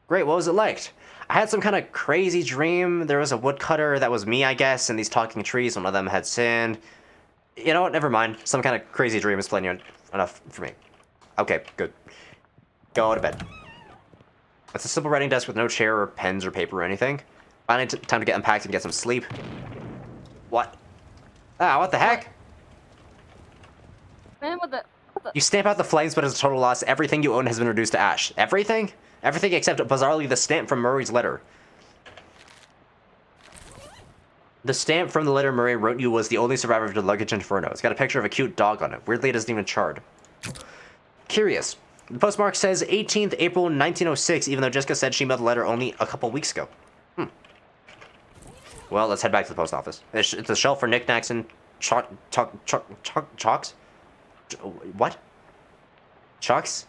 Great, what was it like? I had some kind of crazy dream. There was a woodcutter that was me, I guess, and these talking trees, one of them had sand. You know what, never mind. Some kind of crazy dream is plenty enough for me. Okay, good. Go to bed. It's a simple writing desk with no chair or pens or paper or anything. Finally, time to get unpacked and get some sleep. What? Ah, what the heck? Man, what the? You stamp out the flames, but as a total loss, everything you own has been reduced to ash. Everything? Everything except, bizarrely, the stamp from Murray's letter. The stamp from the letter Murray wrote you was the only survivor of the luggage inferno. It's got a picture of a cute dog on it. Weirdly, it isn't even charred. Curious. The postmark says 18th April 1906, even though Jessica said she mailed the letter only a couple weeks ago. Well, let's head back to the post office. It's a shelf for knickknacks and chalks? What? Chalks?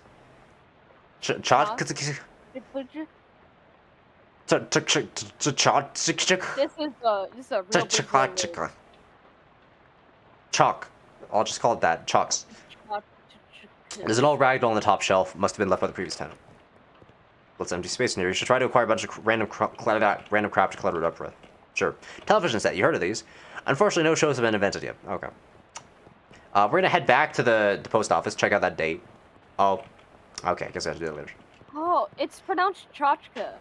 Chalk? This is a real big word. Chalk. I'll just call it that. Chalks. There's an old ragdoll on the top shelf. Must have been left by the previous tenant. Let's empty space in here. You should try to acquire a bunch of random crap to clutter it up with. Sure. Television set. You heard of these. Unfortunately, no shows have been invented yet. Okay. We're going to head back to the post office. Check out that date. Oh. Okay. I guess I have to do it later. Oh, it's pronounced Chachka.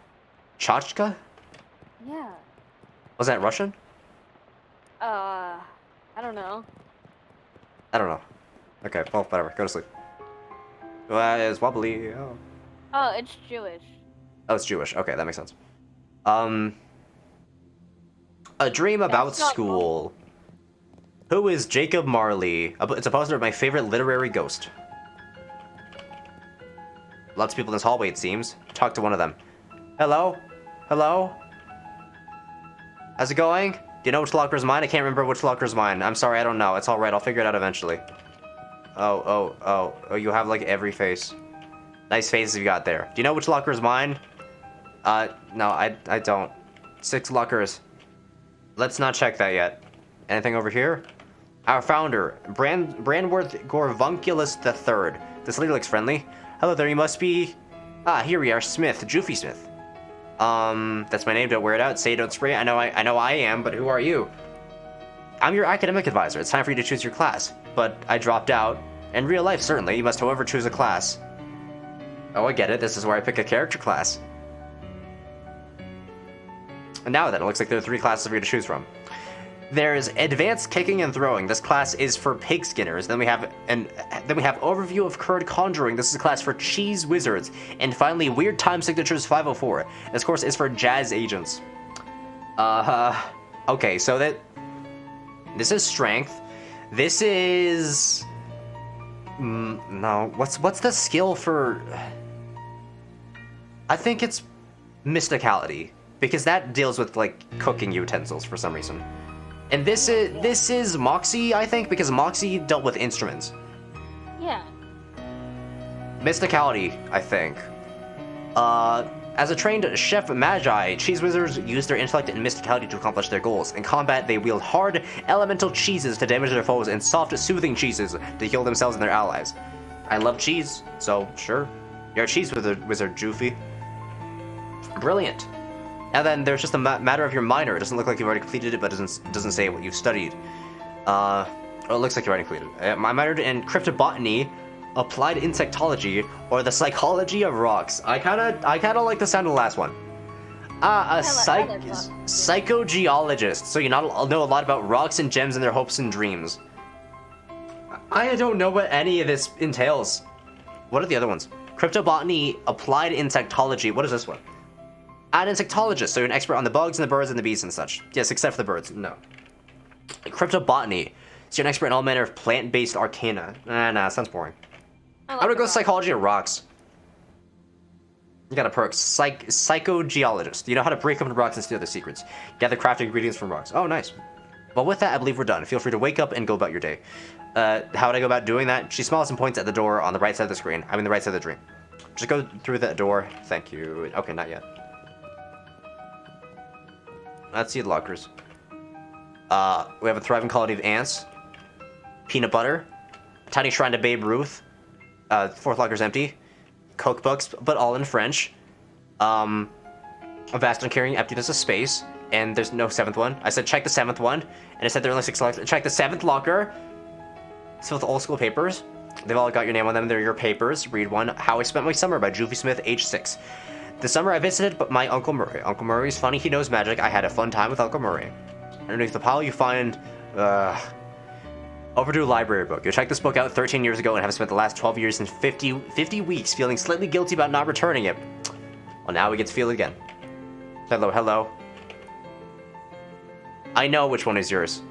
Chachka? Yeah. Was that Russian? I don't know. I don't know. Okay, well, whatever. Go to sleep. It's wobbly. Oh. Oh, it's Jewish. Oh, it's Jewish. Okay, that makes sense. A dream about school. Who is Jacob Marley? It's a poster of my favorite literary ghost. Lots of people in this hallway, it seems. Talk to one of them. Hello? Hello? How's it going? Do you know which locker's mine? I can't remember which locker's mine. I'm sorry, I don't know. It's alright, I'll figure it out eventually. Oh, you have like every face. Nice faces you got there. Do you know which locker's mine? No, I don't. 6 lockers. Let's not check that yet. Anything over here? Our founder, Brandworth Gorvunculus III. This lady looks friendly. Hello there, you must be... Ah, here we are, Smith, Joofy Smith. That's my name, don't wear it out, say don't spray it. I know I am, but who are you? I'm your academic advisor. It's time for you to choose your class. But I dropped out. In real life, certainly, you must, however, choose a class. Oh, I get it. This is where I pick a character class. And now then, it looks like there are 3 classes for you to choose from. There's Advanced Kicking and Throwing. This class is for pig skinners. Then we have Overview of Curd Conjuring. This is a class for cheese wizards. And finally, Weird Time Signatures 504. This course is for jazz agents. Okay, so this is Strength. This is... no, what's the skill for... I think it's Mysticality. Because that deals with, like, cooking utensils for some reason. And this is Moxie, I think, because Moxie dealt with instruments. Yeah. Mysticality, I think. As a trained chef magi, cheese wizards use their intellect and mysticality to accomplish their goals. In combat, they wield hard, elemental cheeses to damage their foes and soft, soothing cheeses to heal themselves and their allies. I love cheese, so sure. You're a cheese wizard, Joofy. Brilliant. And then there's just a matter of your minor. It doesn't look like you've already completed it, but doesn't say what you've studied. Oh, it looks like you already completed it. I minored in cryptobotany, applied insectology, or the psychology of rocks. I kinda like the sound of the last one. Psychogeologist. So you know a lot about rocks and gems and their hopes and dreams. I don't know what any of this entails. What are the other ones? Cryptobotany, applied insectology. What is this one? An insectologist, so you're an expert on the bugs and the birds and the bees and such. Yes, except for the birds. No. Cryptobotany, so you're an expert in all manner of plant-based arcana. Nah, sounds boring. I would go psychology of rocks. You got a perk. Psychogeologist. You know how to break open rocks and steal their secrets. Gather crafting ingredients from rocks. Oh, nice. Well, with that, I believe we're done. Feel free to wake up and go about your day. How would I go about doing that? She smiles and points at the door on the right side of the screen. I mean, the right side of the dream. Just go through that door. Thank you. Okay, not yet. Let's see the lockers. We have a thriving colony of ants. Peanut butter. A tiny shrine to Babe Ruth. Fourth locker's empty. Coke books, but all in French. A vast and carrying emptiness of space. And there's no seventh one. I said check the seventh one. And it said there are only 6 lockers. Check the seventh locker. It's filled with old school papers. They've all got your name on them. They're your papers. Read one. How I Spent My Summer by Joofy Smith, age 6. The summer I visited my Uncle Murray. Uncle Murray's funny. He knows magic. I had a fun time with Uncle Murray. Underneath the pile you find... overdue library book. You checked this book out 13 years ago and have spent the last 12 years and 50 weeks feeling slightly guilty about not returning it. Well, now we get to feel it again. Hello, hello. I know which one is yours.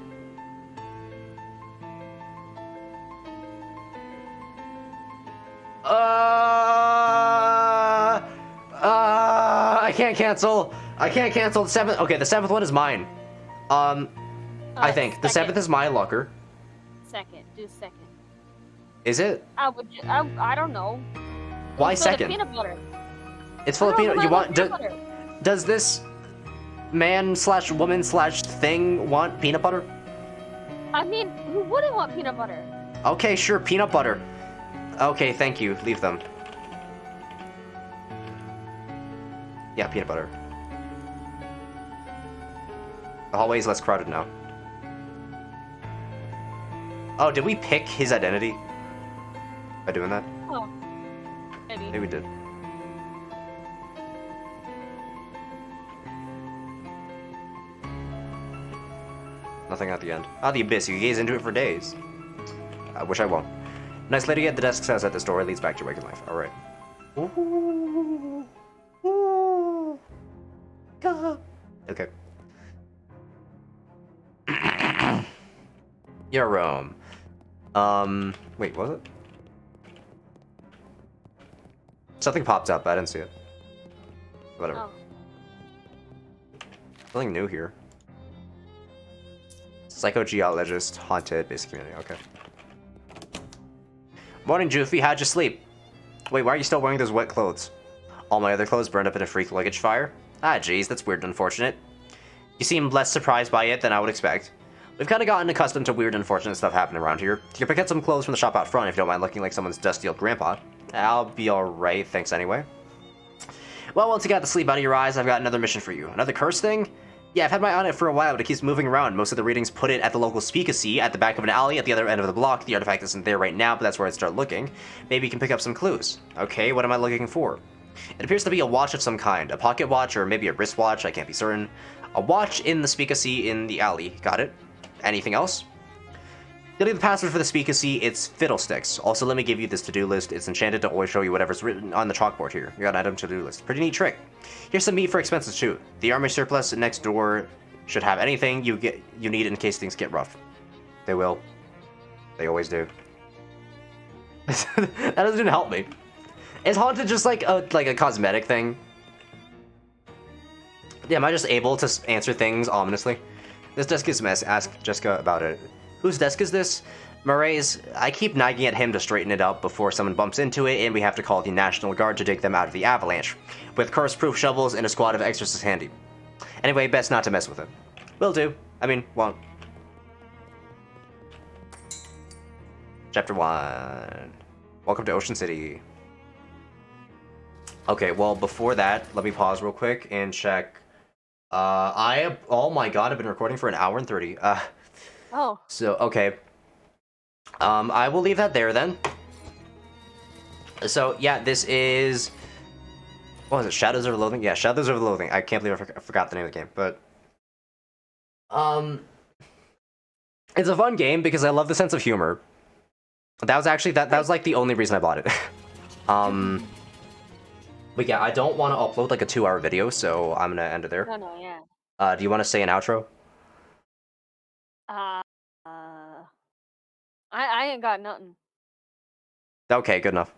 I can't cancel. I can't cancel the 7th. Okay, the 7th one is mine. I think. The 7th is my locker. Second. Do second. Is it? I don't know. Why It's full of second? peanut butter. It's full of peanut. You want? peanut butter. Does this man/woman/thing want peanut butter? I mean, who wouldn't want peanut butter? Okay, sure, peanut butter. Okay, thank you. Leave them. Yeah, peanut butter. The hallway is less crowded now. Oh, did we pick his identity by doing that? Oh, maybe. Maybe we did. Nothing at the end. Ah, the abyss. You gaze into it for days. I wish I won't. Nice lady at the desk says that this door leads back to your waking life. All right. Ooh. Ooh. God. Okay. Your room. Wait, was it? Something popped up. I didn't see it. Whatever. Oh. Nothing new here. Psychogeologist, haunted, basic community. Okay. Morning, Joofy. How'd you sleep? Wait, why are you still wearing those wet clothes? All my other clothes burned up in a freak luggage fire? Ah, jeez, that's weird and unfortunate. You seem less surprised by it than I would expect. We've kind of gotten accustomed to weird and unfortunate stuff happening around here. You can pick up some clothes from the shop out front if you don't mind looking like someone's dusty old grandpa. I'll be alright, thanks anyway. Well, once you got the sleep out of your eyes, I've got another mission for you. Another curse thing? Yeah, I've had my eye on it for a while, but it keeps moving around. Most of the readings put it at the local speakeasy at the back of an alley at the other end of the block. The artifact isn't there right now, but that's where I'd start looking. Maybe you can pick up some clues. Okay, what am I looking for? It appears to be a watch of some kind. A pocket watch, or maybe a wristwatch, I can't be certain. A watch in the speakeasy in the alley. Got it. Anything else? You'll need the password for the speakeasy. It's Fiddlesticks. Also, let me give you this to-do list. It's enchanted to always show you whatever's written on the chalkboard here. You got an item to-do list. Pretty neat trick. Here's some meat for expenses too. The army surplus next door should have anything you need in case things get rough. They will. They always do. That doesn't help me. Is haunted just like a cosmetic thing? Yeah, am I just able to answer things ominously? This desk is a mess. Ask Jessica about it. Whose desk is this? Murray's. I keep nagging at him to straighten it up before someone bumps into it, and we have to call the National Guard to dig them out of the avalanche, with curse-proof shovels and a squad of exorcists handy. Anyway, best not to mess with it. Will do. I mean, won't. Chapter 1. Welcome to Ocean City. Okay, well, before that, let me pause real quick and check. Oh my god, I've been recording for 1 hour and 30. Oh. So, okay. I will leave that there then. So, yeah, this is... What was it? Shadows Over Loathing? Yeah, Shadows Over Loathing. I can't believe I forgot the name of the game, but... It's a fun game because I love the sense of humor. That was actually that was like the only reason I bought it. But yeah, I don't want to upload like a 2-hour video, so I'm gonna end it there. No, yeah. Do you want to say an outro? Uh, I ain't got nothing. Okay, good enough.